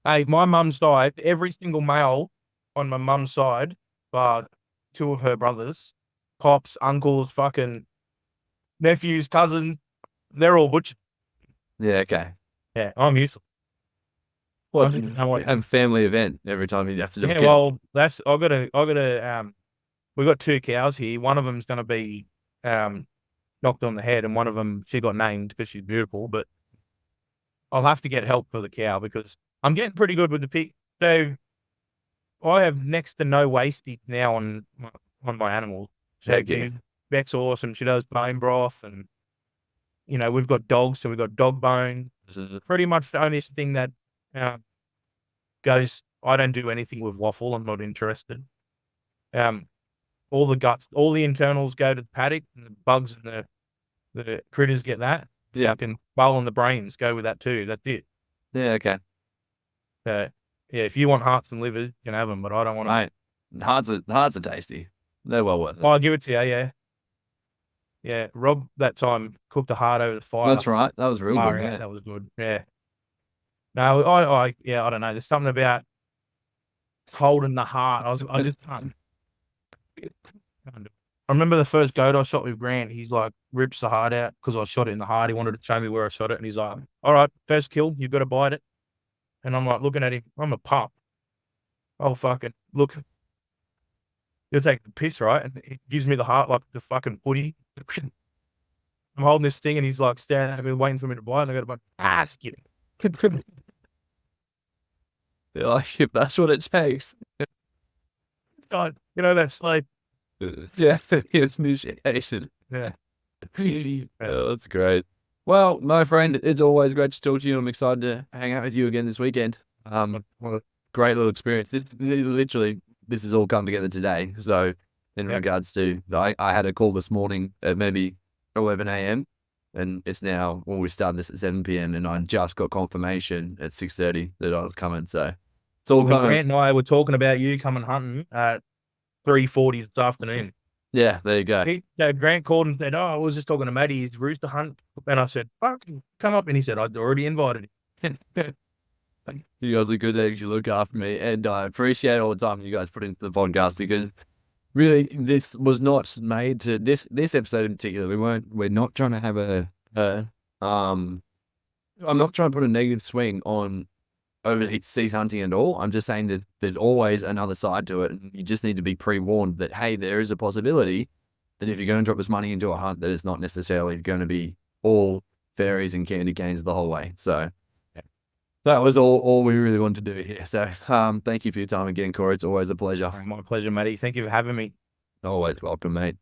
Hey, my mum's died. Every single male on my mum's side, but 2 of her brothers, pops, uncles, fucking nephews, cousins, they're all butchered. Yeah, okay. Yeah, I'm used to it. Well, have a family event every time you have to do it. Yeah, well, we got 2 cows here. One of them's going to be knocked on the head, and one of them, she got named because she's beautiful, but I'll have to get help for the cow because I'm getting pretty good with the pig. So I have next to no wastage now on my animals. So Beck's awesome. She does bone broth, and we've got dogs, so we've got dog bone. Pretty much the only thing that goes. I don't do anything with waffle. I'm not interested. All the guts, all the internals go to the paddock, and the bugs and the critters get that. Yeah. And bowl and the brains go with that too. That's it. Yeah, okay. Yeah, if you want hearts and livers, you can have them, but I don't want them. Mate, hearts are tasty. They're well worth it. I'll give it to you, yeah. Yeah, Rob that time cooked a heart over the fire. That's right. That was real good. Yeah. That was good. Yeah. No, I don't know. There's something about holding the heart. I just can't. I remember the first goat I shot with Grant. He's like rips the heart out because I shot it in the heart. He wanted to show me where I shot it, and he's like, "All right, first kill, you've got to bite it." And I'm like looking at him. I'm a pup. Oh fucking look. You'll take the piss, right? And he gives me the heart like the fucking footy. I'm holding this thing, and he's like staring at me, waiting for me to bite. And I got a skid it. Yeah, like, if that's what it takes. God, that's like, yeah, initiation. Yeah. Oh, that's great. Well, my friend, it's always great to talk to you. I'm excited to hang out with you again this weekend. What a great little experience. This has all come together today. So in regards to, I had a call this morning at maybe 11 a.m. and it's now, we started this at 7 p.m. and I just got confirmation at 6:30 that I was coming. So it's all coming. Grant and I were talking about you coming hunting at 3:40 this afternoon. Yeah, there you go. Grant called and said, I was just talking to Matty, he's rooster hunt. And I said, fuck, come up. And he said, I'd already invited him. You guys are good at you look after me, and I appreciate all the time you guys put into the podcast because really this was not made to this episode in particular. We're not trying to have I'm not trying to put a negative swing on overseas hunting at all. I'm just saying that there's always another side to it, and you just need to be pre-warned that hey, there is a possibility that if you're going to drop this money into a hunt, that it's not necessarily going to be all fairies and candy canes the whole way. So that was all we really wanted to do here. So thank you for your time again, Corey. It's always a pleasure. My pleasure, Matty. Thank you for having me. Always welcome, mate.